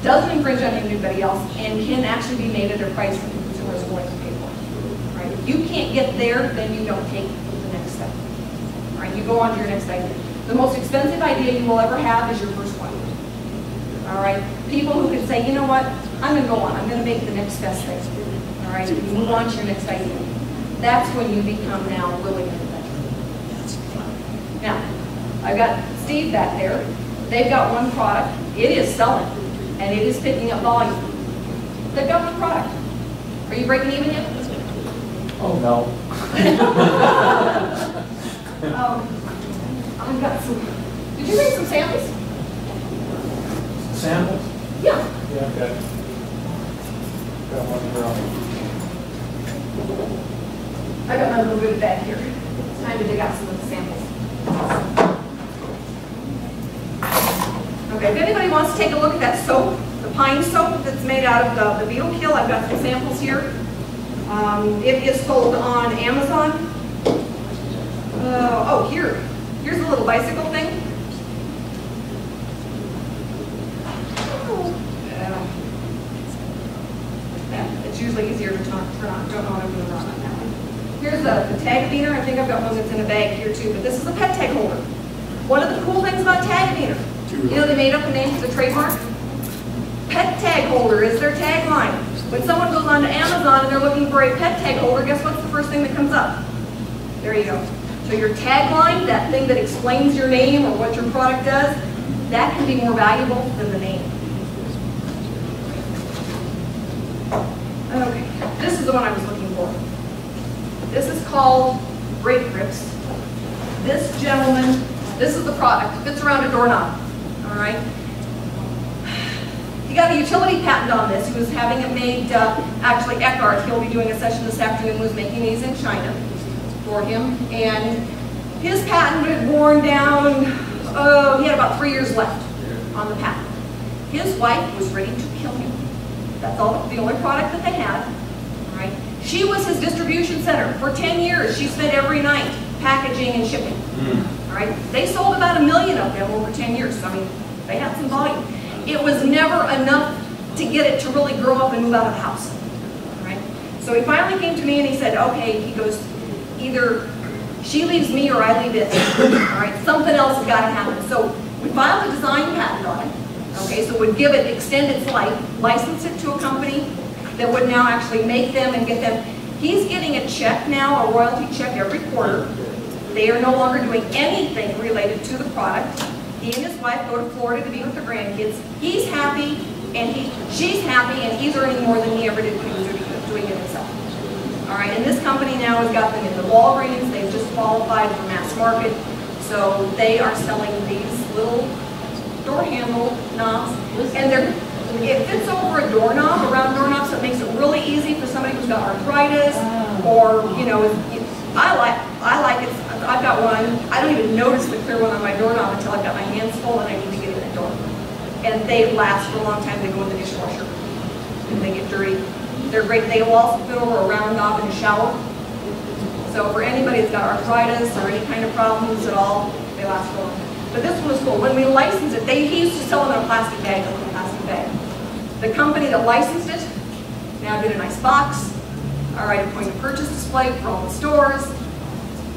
doesn't infringe on anybody else, and can actually be made at a price that the consumer is willing to pay for. All right? If you can't get there, then you don't take the next step. All right? You go on to your next idea. The most expensive idea you will ever have is your first one. All right? People who can say, you know what, I'm going to go on. I'm going to make the next best thing. All right? You move on to your next idea. That's when you become now willing and inventive. Now, I've got Steve back there. They've got one product. It is selling, and it is picking up volume. They've got one product. Are you breaking even yet? Oh, no. I've got some. Did you make some samples? Samples? Yeah. Yeah, okay. Got one around. I got my little good bag here. It's time to dig out some of the samples. Okay, if anybody wants to take a look at that soap, the pine soap that's made out of the beetle kill, I've got some samples here. It is sold on Amazon. Oh, here's a little bicycle thing. It's usually easier to turn on. Don't know what I'm going to run on that one. Here's the tag meter. I think I've got one that's in a bag here too, but this is a pet tag holder. One of the cool things about tag meter, you know, they made up the name for the trademark. Pet tag holder is their tagline. When someone goes onto Amazon and they're looking for a pet tag holder, guess what's the first thing that comes up? There you go. So your tagline, that thing that explains your name or what your product does, that can be more valuable than the name. Okay, this is the one I was looking for. This is called brake grips. This gentleman, this is the product. It fits around a doorknob. All right. He got a utility patent on this. He was having it made, actually Eckhart, he'll be doing a session this afternoon, was making these in China for him. And his patent had worn down, he had about 3 years left on the patent. His wife was ready to kill him. That's all, the only product that they had. All right. She was his distribution center. For 10 years, she spent every night packaging and shipping. All right. They sold about 1 million of them over 10 years. So, I mean, they had some volume. It was never enough to get it to really grow up and move out of the house. All right. So he finally came to me and he said, okay, he goes, either she leaves me or I leave it. All right. Something else has got to happen. So we filed a design patent on it. Okay, so it would give it, extend its life, license it to a company that would now actually make them and get them. He's getting a check now, a royalty check every quarter. They are no longer doing anything related to the product. He and his wife go to Florida to be with their grandkids. He's happy, and she's happy, and he's earning more than he ever did when he was doing it himself. All right, and this company now has got them in the Walgreens. They've just qualified for mass market, so they are selling these little door handle knobs, and it fits over a doorknob, a round doorknob, so it makes it really easy for somebody who's got arthritis, or, you know, I like it. I've got one. I don't even notice the clear one on my doorknob until I've got my hands full and I need to get in the door. And they last for a long time. They go in the dishwasher and they get dirty. They're great. They will also fit over a round knob in the shower. So for anybody that's got arthritis or any kind of problems at all, they last for a long time. But this one was cool. When we licensed it, he used to sell them in a plastic bag, a little plastic bag. The company that licensed it now did a nice box. All right, a point of purchase display for all the stores.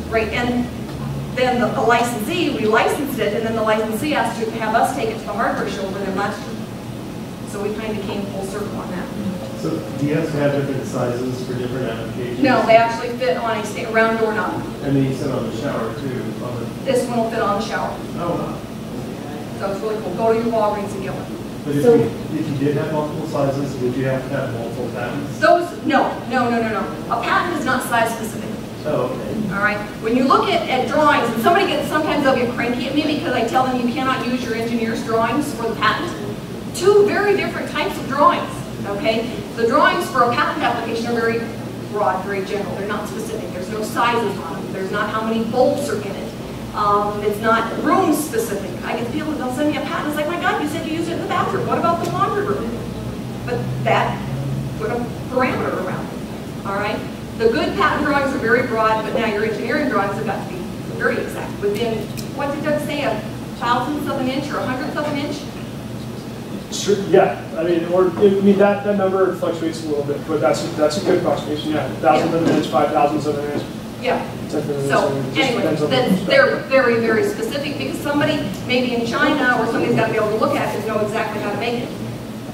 Right, and then the licensee, we licensed it, and then the licensee asked to have us take it to the hardware show with them last year. So we kind of came full circle on that. So do you have to have different sizes for different applications? No, they actually fit on a round doorknob. And then you said on the shower too. This one will fit on the shower. Oh, wow. So it's really cool. Go to your Walgreens and get one. But if you did have multiple sizes, would you have to have multiple patents? No. A patent is not size specific. Oh, okay. All right. When you look at drawings, and sometimes they'll get cranky at me because I tell them you cannot use your engineer's drawings for the patent. Two very different types of drawings. Okay. The drawings for a patent application are very broad, very general. They're not specific. There's no sizes on them. There's not how many bolts are in it. It's not room specific. I get people they'll send me a patent. It's like, my God, you said you use it in the bathroom. What about the laundry room? But that put a parameter around it. All right. The good patent drawings are very broad, but now your engineering drawings have got to be very exact. Within, what did Doug say, a thousandth of an inch or a hundredth of an inch? Sure, yeah, I mean, that number fluctuates a little bit, but that's a good approximation. Yeah, thousandth of an inch, 5,000ths of an inch. Yeah. So anyway, they're very, very specific because somebody, maybe in China or somebody's got to be able to look at it and know exactly how to make it.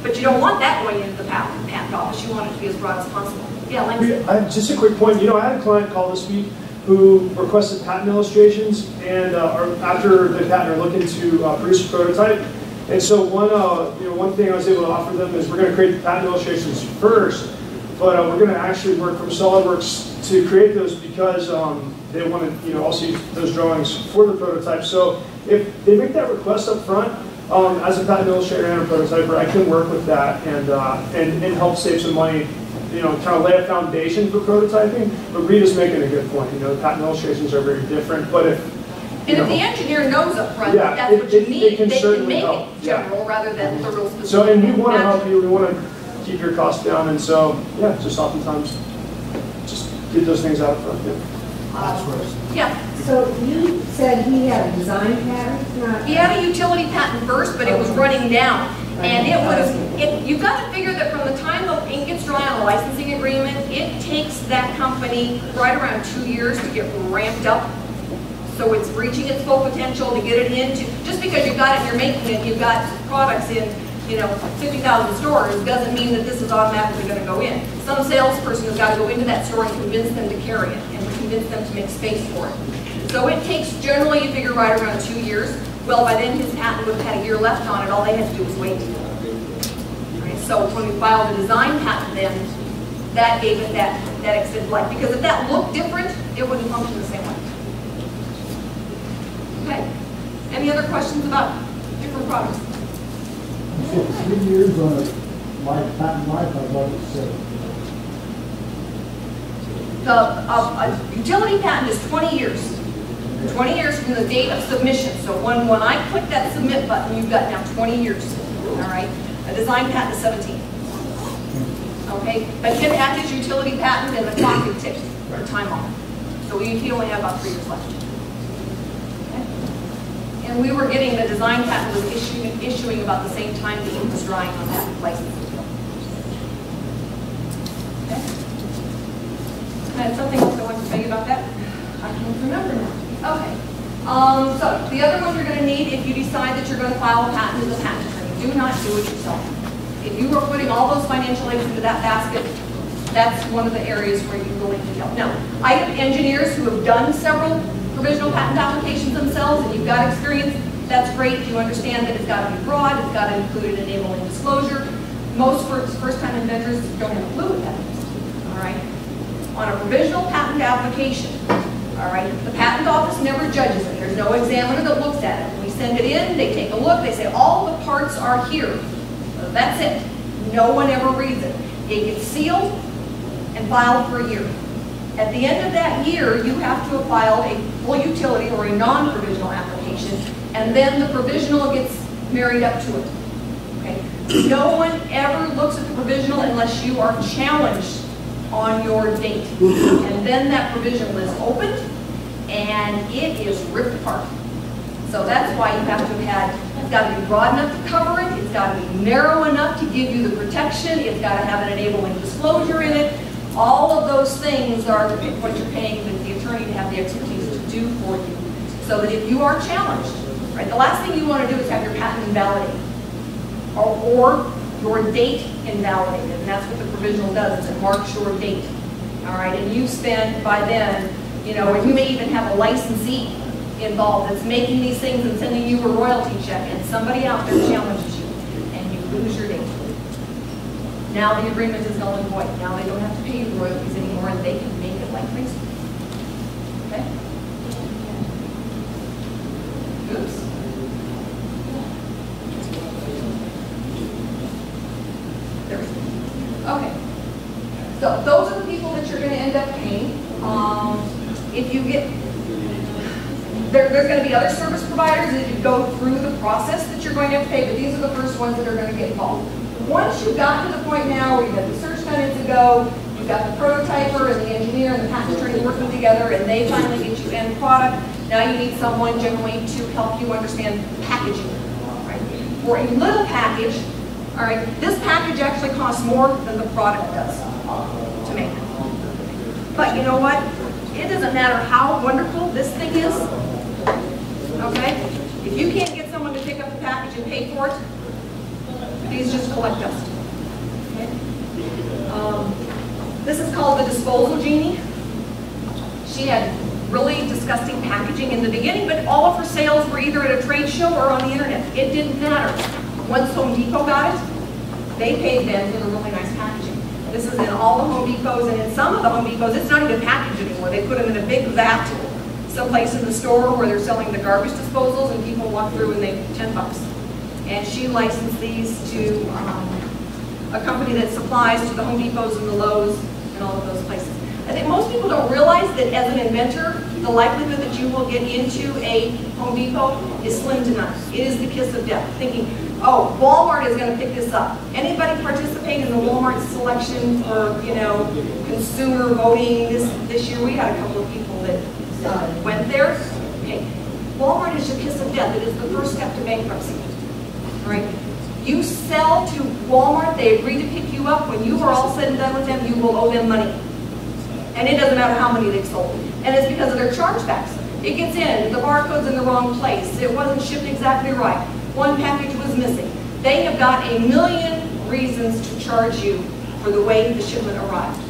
But you don't want that going into the patent office. You want it to be as broad as possible. Yeah, like just a quick point. I had a client call this week who requested patent illustrations, and after the patent are looking to produce a prototype. And so one thing I was able to offer them is we're going to create the patent illustrations first, but we're going to actually work from SolidWorks to create those because they want to also use those drawings for the prototype. So if they make that request up front, as a patent illustrator and a prototyper, I can work with that and help save some money. Kind of lay a foundation for prototyping. But Rita's making a good point. The patent illustrations are very different. But if the engineer knows up front yeah, that that's what you need, they can make help. it general rather than the real specific. So, and we want to help you. We want to keep your costs down. And so, yeah, just oftentimes, just get those things out front. Yeah. So you said he had a design patent? He had a utility patent first, but it was running down. And you've got to figure that from the time the ink gets dry on a licensing agreement, it takes that company right around 2 years to get ramped up. So it's reaching its full potential to get it into, just because you've got it and you're making it, you've got products in, 50,000 stores, doesn't mean that this is automatically going to go in. Some salesperson has got to go into that store and convince them to carry it and convince them to make space for it. So it takes, generally, you figure right around 2 years. Well, by then his patent would have had a year left on it. All they had to do was wait. Right? So when we filed the design patent then, that gave it that extended life. Because if that looked different, it wouldn't function the same way. Okay. Any other questions about different products? You said 3 years on a patent life, I thought it said. The utility patent is 20 years. 20 years from the date of submission. So when I click that submit button, you've got now 20 years. All right. A design patent is 17. Okay. But Tim had his utility patent and the clock had ticked or time on. So he only had about 3 years left. Okay. And we were getting the design patent was issuing about the same time the ink was drying on that license. Okay. I had something else I wanted to tell you about that. I can't remember now. Okay. So the other one you're going to need if you decide that you're going to file a patent is a patent attorney. Do not do it yourself. If you are putting all those financial eggs into that basket, that's one of the areas where you really need help. Now, I have engineers who have done several provisional patent applications themselves, and you've got experience. That's great. You understand that it's got to be broad. It's got to include an enabling disclosure. Most first-time inventors don't have a clue what that is. All right. On a provisional patent application, all right, the patent office never judges it. There's no examiner that looks at it. When we send it in, they take a look, they say, all the parts are here. That's it. No one ever reads it. It gets sealed and filed for a year. At the end of that year, you have to have filed a full utility or a non-provisional application, and then the provisional gets married up to it. Okay? No one ever looks at the provisional unless you are challenged on your date. And then that provisional is opened and it is ripped apart. So that's why you have to have had, it's got to be broad enough to cover it, it's got to be narrow enough to give you the protection, it's got to have an enabling disclosure in it. All of those things are what you're paying the attorney to have the expertise to do for you. So that if you are challenged, right, the last thing you want to do is have your patent invalidated or your date invalidated. And that's what the provisional does, is it marks your date. All right, and you spend by then, you know, or you may even have a licensee involved that's making these things and sending you a royalty check, and somebody out there challenges you, and you lose your date. Now the agreement is null and void. Now they don't have to pay you royalties anymore, and they can make it like crazy. Okay? Oops. There we go. Okay. So those are the people that you're going to end up paying. If you get, there's going to be other service providers that you go through the process that you're going to have to pay, but these are the first ones that are going to get involved. Once you've gotten to the point now where you've got the search done to go, you've got the prototyper and the engineer and the patent attorney working together, and they finally get you end product, now you need someone generally to help you understand packaging. Right? For a little package, all right, this package actually costs more than the product does to make. But you know what? It doesn't matter how wonderful this thing is, okay? If you can't get someone to pick up the package and pay for it, these just collect dust. Okay? This is called the disposal genie. She had really disgusting packaging in the beginning, but all of her sales were either at a trade show or on the internet. It didn't matter. Once Home Depot got it, they paid then for the really nice packaging. This is in all the Home Depots, and in some of the Home Depots, it's not even packaged anymore. They put them in a big vat someplace in the store where they're selling the garbage disposals, and people walk through and they $10. And she licensed these to a company that supplies to the Home Depots and the Lowe's and all of those places. I think most people don't realize that as an inventor, the likelihood that you will get into a Home Depot is slim to none. It is the kiss of death. Thinking, oh, Walmart is going to pick this up. Anybody participate in the Walmart selection for, you know, consumer voting this year? We had a couple of people that went there. Okay. Walmart is your kiss of death. It is the first step to bankruptcy. All right? You sell to Walmart, they agree to pick you up. When you are all said and done with them, you will owe them money. And it doesn't matter how many they've sold. And it's because of their chargebacks. It gets in, the barcode's in the wrong place. It wasn't shipped exactly right. One package was missing. They have got a million reasons to charge you for the way the shipment arrived.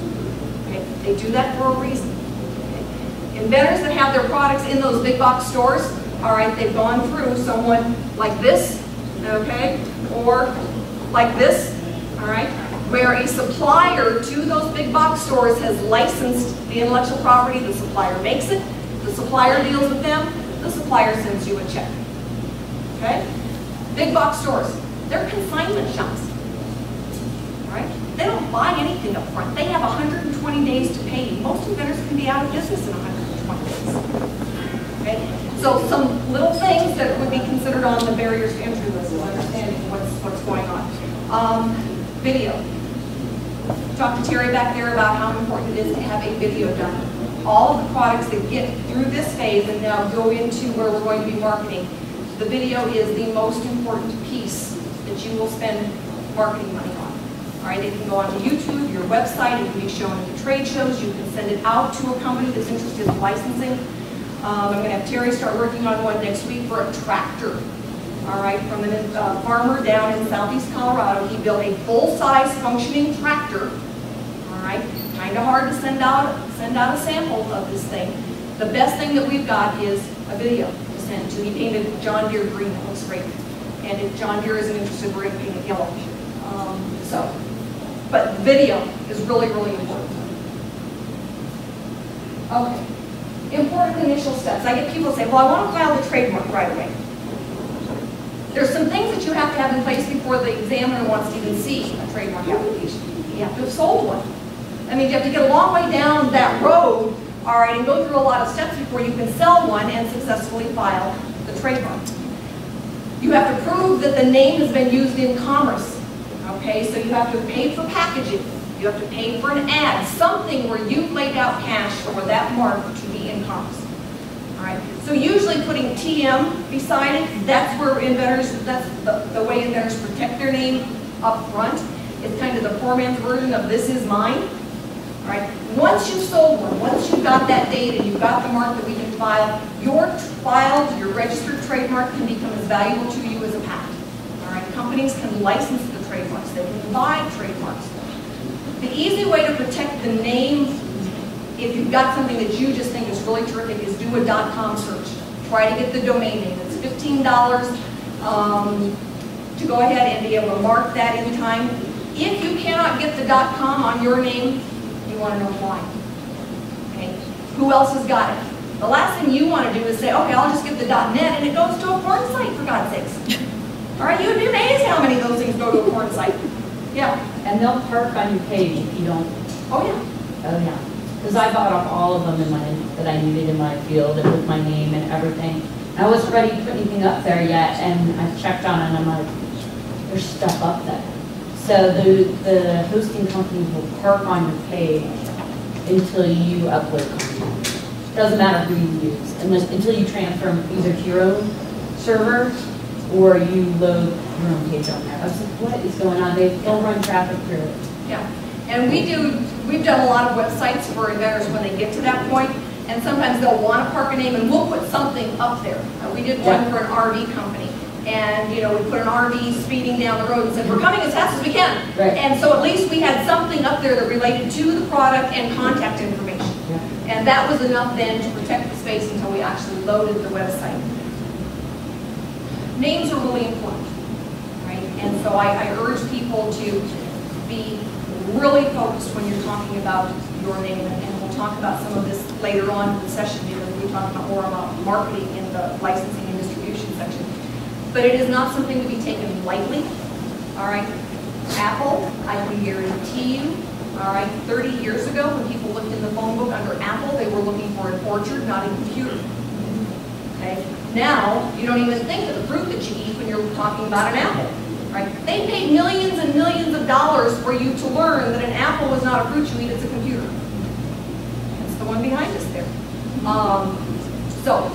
Okay? They do that for a reason. Okay? Inventors that have their products in those big box stores, all right, they've gone through someone like this, okay, or like this, all right, where a supplier to those big box stores has licensed the intellectual property, the supplier makes it, the supplier deals with them, the supplier sends you a check. Okay? Big box stores, they're consignment shops. All right? They don't buy anything up front. They have 120 days to pay you. Most inventors can be out of business in 120 days. Okay? So some little things that would be considered on the barriers to entry list is understanding what's going on. Video. Talked to Terry back there about how important it is to have a video done. All of the products that get through this phase and now go into where we're going to be marketing, the video is the most important piece that you will spend marketing money on. All right, it can go onto YouTube, your website, it can be shown at the trade shows, you can send it out to a company that's interested in licensing. I'm going to have Terry start working on one next week for a tractor. All right, from a farmer down in southeast Colorado. He built a full-size functioning tractor. All right, kind of hard to send out a sample of this thing. The best thing that we've got is a video to send to. He painted John Deere green. It looks great. And if John Deere isn't interested, we're going to paint it yellow. But video is really, really important. Okay, important initial steps. I get people say, well, I want to file the trademark right away. There's some things that you have to have in place before the examiner wants to even see a trademark application. You have to have sold one. I mean, you have to get a long way down that road, all right, and go through a lot of steps before you can sell one and successfully file the trademark. You have to prove that the name has been used in commerce. Okay, so you have to pay for packaging. You have to pay for an ad, something where you've laid out cash for that mark to be in commerce. All right. So usually putting TM beside it, that's where inventors, that's the way inventors protect their name up front. It's kind of the poor man's version of this is mine. All right? Once you've sold one, once you've got that date and you've got the mark that we can file, your registered trademark can become as valuable to you as a patent. All right? Companies can license the trademarks. They can buy trademarks. The easy way to protect the name, if you've got something that you just think is really terrific, is do a .com search. Try to get the domain name. It's $15 to go ahead and be able to mark that in time. If you cannot get the .com on your name, you want to know why. Okay? Who else has got it? The last thing you want to do is say, okay, I'll just get the .net, and it goes to a porn site, for God's sakes. All right, you would be amazed how many of those things go to a porn site. Yeah. And they'll park on your page if you don't. Oh, yeah. Oh, yeah. Because I bought off all of them that I needed in my field and with my name and everything. I wasn't ready to put anything up there yet, and I checked on it, and I'm like, there's stuff up there. So the hosting companies will park on your page until you upload content. Doesn't matter who you use, until you transfer them either to your own server or you load your own page on there. I was like, what is going on? They'll run traffic through it. Yeah. And we've done a lot of websites for inventors when they get to that point, and sometimes they'll want to park a name, and we'll put something up there. We did one for an RV company, and we put an RV speeding down the road and said, we're coming as fast as we can. Right. And so at least we had something up there that related to the product and contact information. Yeah. And that was enough then to protect the space until we actually loaded the website. Names are really important, right? And so I urge people to be really focused when you're talking about your name, and we'll talk about some of this later on in the session because we talk about more about marketing in the licensing and distribution section. But it is not something to be taken lightly, all right? Apple, I can guarantee you, all right, 30 years ago when people looked in the phone book under Apple, they were looking for an orchard, not a computer. Okay? Now, you don't even think of the fruit that you eat when you're talking about an apple. Right? They paid millions and millions of dollars for you to learn that an apple is not a fruit you eat, it's a computer. That's the one behind us there. So,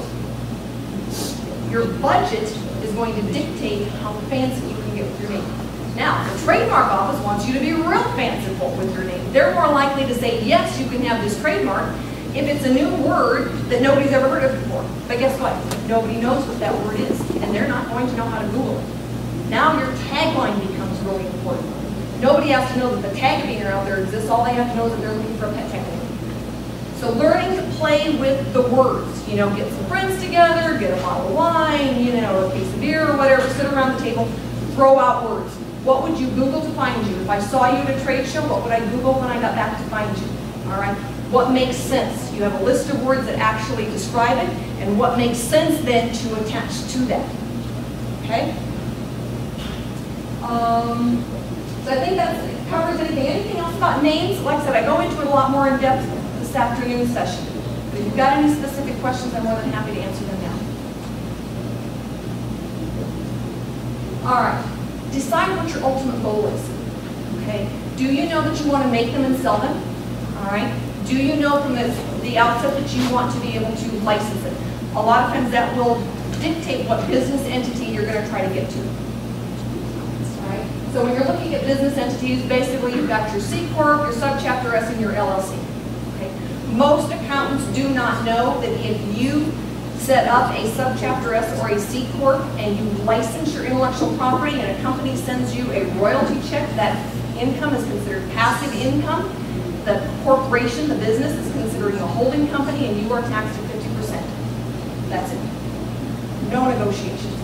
your budget is going to dictate how fancy you can get with your name. Now, the trademark office wants you to be real fanciful with your name. They're more likely to say, yes, you can have this trademark if it's a new word that nobody's ever heard of before. But guess what? Nobody knows what that word is, and they're not going to know how to Google it. Now your tagline becomes really important. Nobody has to know that the tag beaner out there exists. All they have to know is that they're looking for a pet technique. So learning to play with the words, get some friends together, get a bottle of wine, a piece of beer or whatever, sit around the table, throw out words. What would you Google to find you? If I saw you at a trade show, what would I Google when I got back to find you? All right. What makes sense? You have a list of words that actually describe it, and what makes sense then to attach to that. Okay? So I think that covers anything. Anything else about names? Like I said, I go into it a lot more in depth this afternoon session. But if you've got any specific questions, I'm more than happy to answer them now. All right. Decide what your ultimate goal is. Okay? Do you know that you want to make them and sell them? All right? Do you know from the outset that you want to be able to license it? A lot of times that will dictate what business entity you're going to try to get to. All right? So when you're looking at business entities, basically you've got your C Corp, your Subchapter S, and your LLC. Okay? Most accountants do not know that if you set up a Subchapter S or a C Corp and you license your intellectual property and a company sends you a royalty check, that income is considered passive income. The corporation, the business, is considering a holding company and you are taxed at 50%. That's it. No negotiations.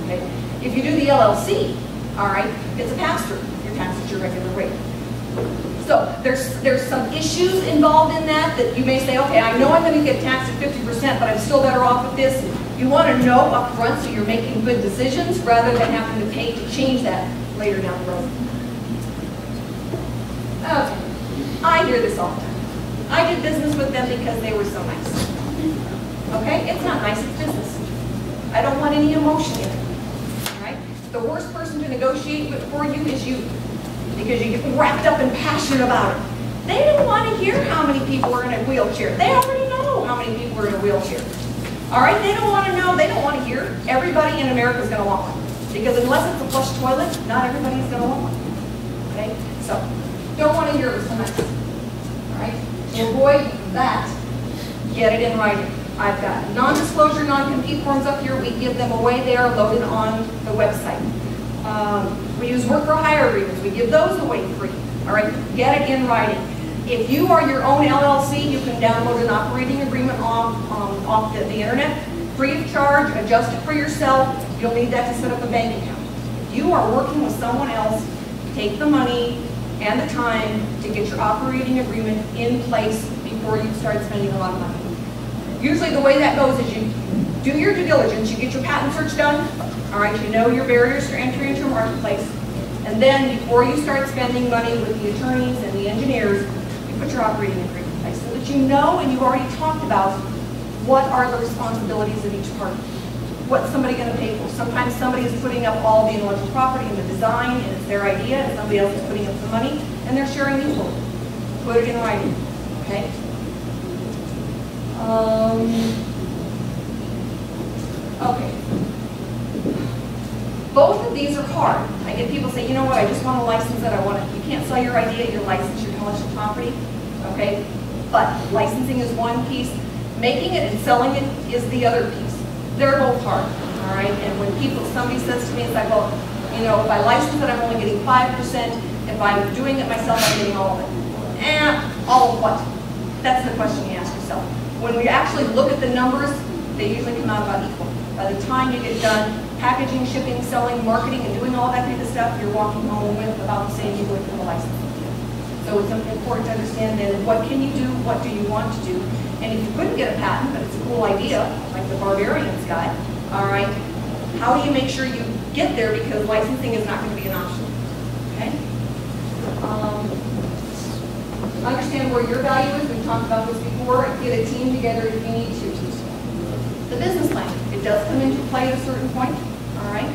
Okay? If you do the LLC, all right, it's a pass-through. You're taxed at your regular rate. So there's some issues involved in that you may say, okay, I know I'm going to get taxed at 50%, but I'm still better off with this. You want to know up front so you're making good decisions rather than having to pay to change that later down the road. Okay. I hear this all the time. I did business with them because they were so nice. Okay? It's not nice, it's business. I don't want any emotion in it. All right? The worst person to negotiate with for you is you, because you get wrapped up and passionate about it. They don't want to hear how many people are in a wheelchair. They already know how many people are in a wheelchair. All right? They don't want to know, they don't want to hear. Everybody in America is going to want one. Because unless it's a flush toilet, not everybody is going to want one. Okay? So, don't want to hear it so much. All right? To avoid that, get it in writing. I've got non-disclosure, non-compete forms up here. We give them away. They are loaded on the website. We use worker hire agreements. We give those away free. All right? Get it in writing. If you are your own LLC, you can download an operating agreement off the internet, free of charge, adjust it for yourself. You'll need that to set up a bank account. If you are working with someone else, take the money and the time to get your operating agreement in place before you start spending a lot of money. Usually the way that goes is you do your due diligence, you get your patent search done, all right, you know your barriers to entry into your marketplace, and then before you start spending money with the attorneys and the engineers, you put your operating agreement in place so that you know and you've already talked about what are the responsibilities of each party. What's somebody going to pay for? Sometimes somebody is putting up all the intellectual property and the design, and it's their idea, and somebody else is putting up the money, and they're sharing equally. Put it in writing, okay? Okay. Both of these are hard. I get people say, you know what, I just want to license it. You can't sell your idea, you license your intellectual property, okay? But licensing is one piece. Making it and selling it is the other piece. They're both hard, all right? And when somebody says to me, it's like, well, you know, if I license it, I'm only getting 5%. If I'm doing it myself, I'm getting all of it. All of what? That's the question you ask yourself. When we actually look at the numbers, they usually come out about equal. By the time you get done packaging, shipping, selling, marketing, and doing all that kind of stuff, you're walking home with about the same you would from a license. So it's important to understand then what can you do, what do you want to do, and if you couldn't get a patent, but it's a cool idea, like the Barbarians guy, all right, how do you make sure you get there because licensing is not going to be an option, okay? Understand where your value is. We've talked about this before. Get a team together if you need to. The business plan. It does come into play at a certain point, all right?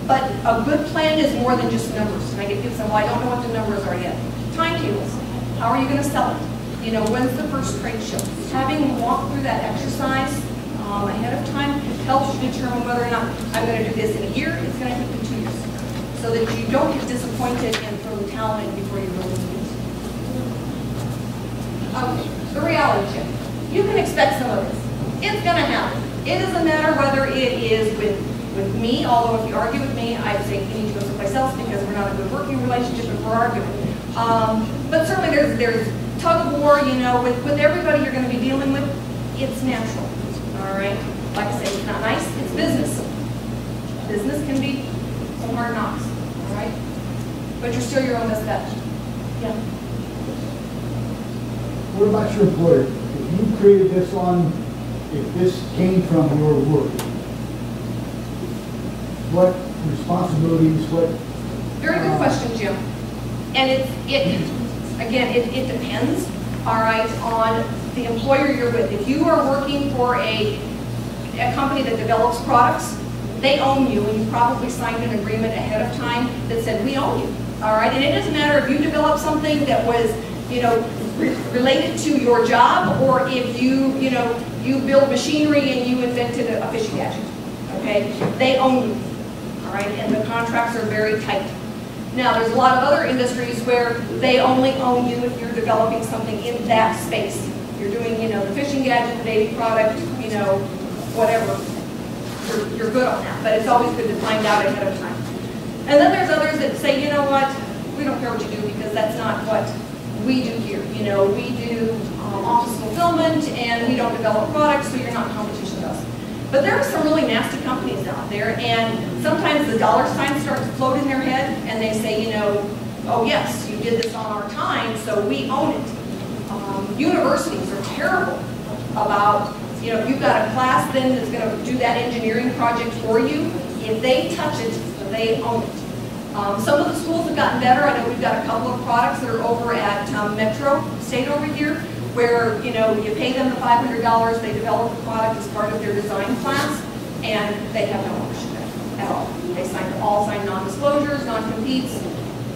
But a good plan is more than just numbers. And I get people saying, well, I don't know what the numbers are yet. Timetables. How are you going to sell it? You know, when's the first trade show? Having walked through that exercise ahead of time helps you determine whether or not I'm going to do this in a year, it's going to take you 2 years. So that you don't get disappointed and throw the towel in before you really do it. Okay, the reality check. You can expect some of this. It's going to happen. It doesn't matter whether it is with me, although if you argue with me, I'd say you need to go someplace else because we're not a good working relationship if we're arguing. But certainly there's tug of war, you know, with everybody you're going to be dealing with. It's natural, all right? Like I say, it's not nice, it's business. Business can be some hard knocks, all right? But you're still your own best bet. Yeah. What about your employer? If you created this if this came from your work, what responsibilities, Very good question, Jim. And it depends, all right, on the employer you're with. If you are working for a company that develops products, they own you, and you probably signed an agreement ahead of time that said, we own you, all right? And it doesn't matter if you developed something that was, you know, related to your job, or if you build machinery and you invented a fishing gadget, okay? They own you, all right? And the contracts are very tight. Now, there's a lot of other industries where they only own you if you're developing something in that space. You're doing, you know, the fishing gadget, the baby product, you know, whatever. You're good on that, but it's always good to find out ahead of time. And then there's others that say, you know what, we don't care what you do because that's not what we do here. You know, we do office fulfillment and we don't develop products, so you're not in competition with us. But there are some really nasty companies out there, and sometimes the dollar signs start to float in their head, and they say, you know, oh yes, you did this on our time, so we own it. Universities are terrible about, you know, if you've got a class then that's going to do that engineering project for you, if they touch it, they own it. Some of the schools have gotten better. I know we've got a couple of products that are over at Metro State over here, where, you know, you pay them the $500, they develop the product as part of their design class, and they have no ownership at all. They all sign non-disclosures, non-competes,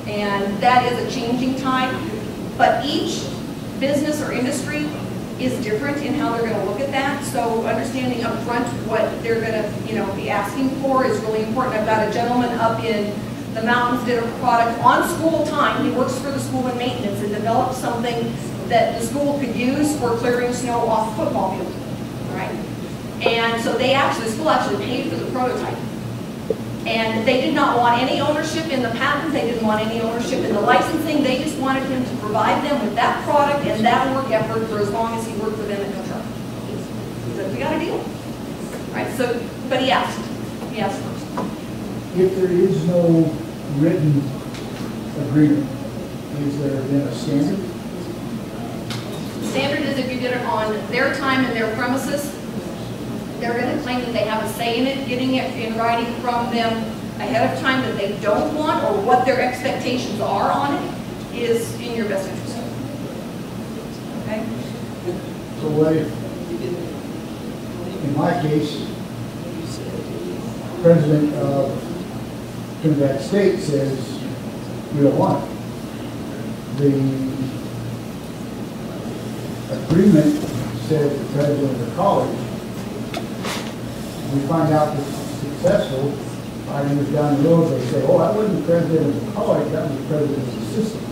and that is a changing time. But each business or industry is different in how they're going to look at that. So understanding up front what they're going to, you know, be asking for is really important. I've got a gentleman up in the mountains did a product on school time. He works for the school in maintenance and developed something that the school could use for clearing snow off the football field. All right? And so the school actually paid for the prototype. And they did not want any ownership in the patent. They didn't want any ownership in the licensing. They just wanted him to provide them with that product and that work effort for as long as he worked for them in the truck. He said, we got a deal. All right, so, but he asked. He asked first. If there is no written agreement, is there then a standard? Standard is if you did it on their time and their premises, they're going to claim that they have a say in it. Getting it in writing from them ahead of time that they don't want or what their expectations are on it is in your best interest. Okay? So what if, in my case, president of that state says, we don't want it. The agreement says the president of the college, we find out that it's successful, 5 years down the road, they say, oh, that wasn't the president of the college, that was the president of the system.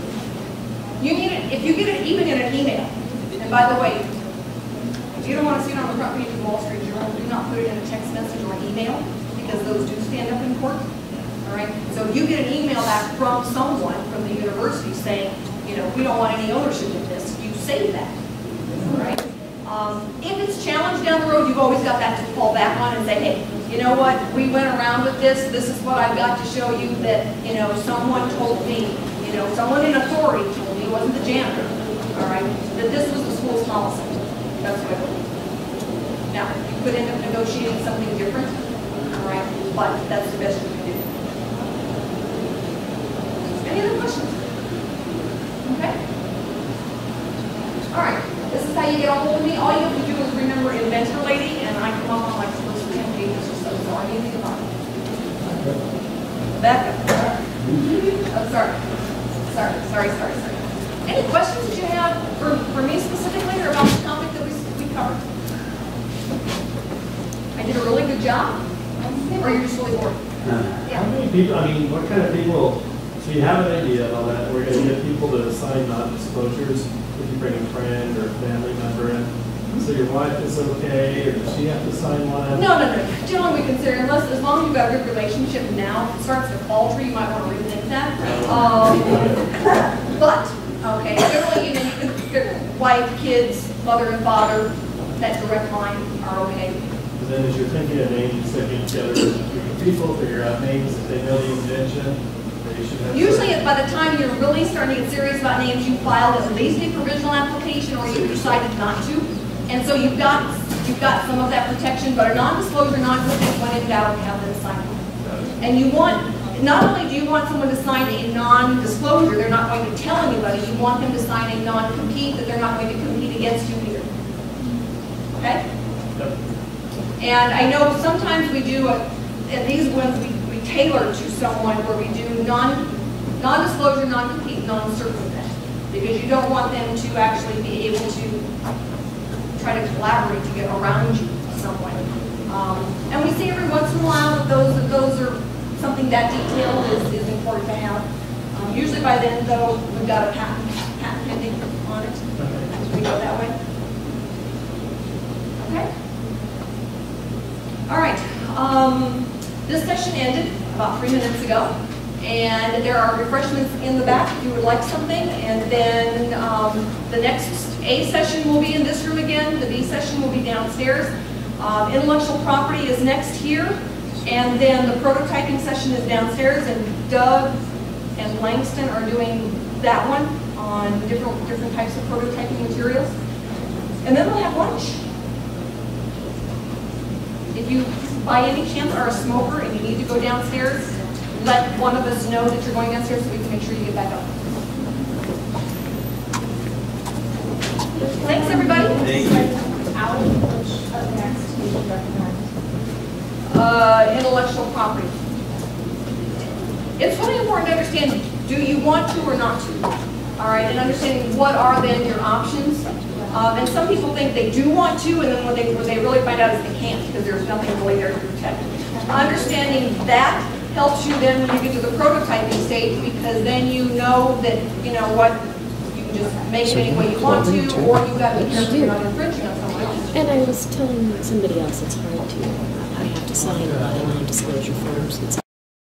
You need it, if you get it even in an email, and by the way, if you don't want to see it on the front page of the Wall Street Journal, do not put it in a text message or an email, because those do stand up in court. All right? So if you get an email back from someone from the university saying, you know, we don't want any ownership in this, you say that. All right? If it's challenged down the road, you've always got that to fall back on and say, hey, you know what, we went around with this, this is what I've got to show you that, you know, someone told me, you know, someone in authority told me, it wasn't the janitor, all right, that this was the school's policy. That's what I believe. Now, you could end up negotiating something different, all right, but that's the best you can do. Any other questions? Okay. All right. This is how you get a hold of me. All you have to do is remember Inventor Lady, and I come up on like the first 10 pages or so, so I need to about it. Becca. Oh, sorry. Sorry. Any questions that you have for me specifically or about the topic that we covered? I did a really good job? Or you're just really bored? How many people, I mean, what kind of people, so you have an idea about that, we're going to get people to sign non-disclosures if you bring a friend or a family member in. So your wife is okay, or does she have to sign one? No. Generally, we consider, as long as you've got a good relationship now, if it starts to falter, you might want to rethink that. But, okay, generally, even wife, kids, mother and father, that direct line are okay. And then as you're thinking of names, you said get together with a group of people, figure out names if they know the invention. Usually, by the time you're really starting to get serious about names, you filed at least a provisional application or you decided not to. And so you've got some of that protection, but a non-disclosure, non-compete, when in doubt, have them sign it. And you want, not only do you want someone to sign a non-disclosure, they're not going to tell anybody, you want them to sign a non-compete that they're not going to compete against you either. Okay? Yep. And I know sometimes we do, and these ones we tailor to someone where we do non-disclosure, non-compete, non-circumvent, because you don't want them to actually be able to try to collaborate to get around you somewhat. And we see every once in a while that those are something that detailed is important to have. Usually by then, though, we've got a patent pending on it. We go that way. Okay. All right. This session ended about 3 minutes ago, and there are refreshments in the back if you would like something. And then the next A session will be in this room again. The B session will be downstairs. Intellectual property is next here, and then the prototyping session is downstairs. And Doug and Langston are doing that one on different types of prototyping materials. And then we'll have lunch. If you, by any chance, are a smoker and you need to go downstairs, let one of us know that you're going downstairs so we can make sure you get back up. Thanks, everybody. Thank you. Intellectual property. It's really important to understand, do you want to or not to? All right, and understanding what are then your options. And some people think they do want to, and then when they really find out is they can't because there's nothing really there to protect. Understanding that helps you then when you get to the prototyping stage, because then you know that, you know what, you can just make it any way you want to, or you got to be careful you're not infringing on someone else. And I was telling somebody else it's hard to, I have to sign a lot of non-disclosure forms. It's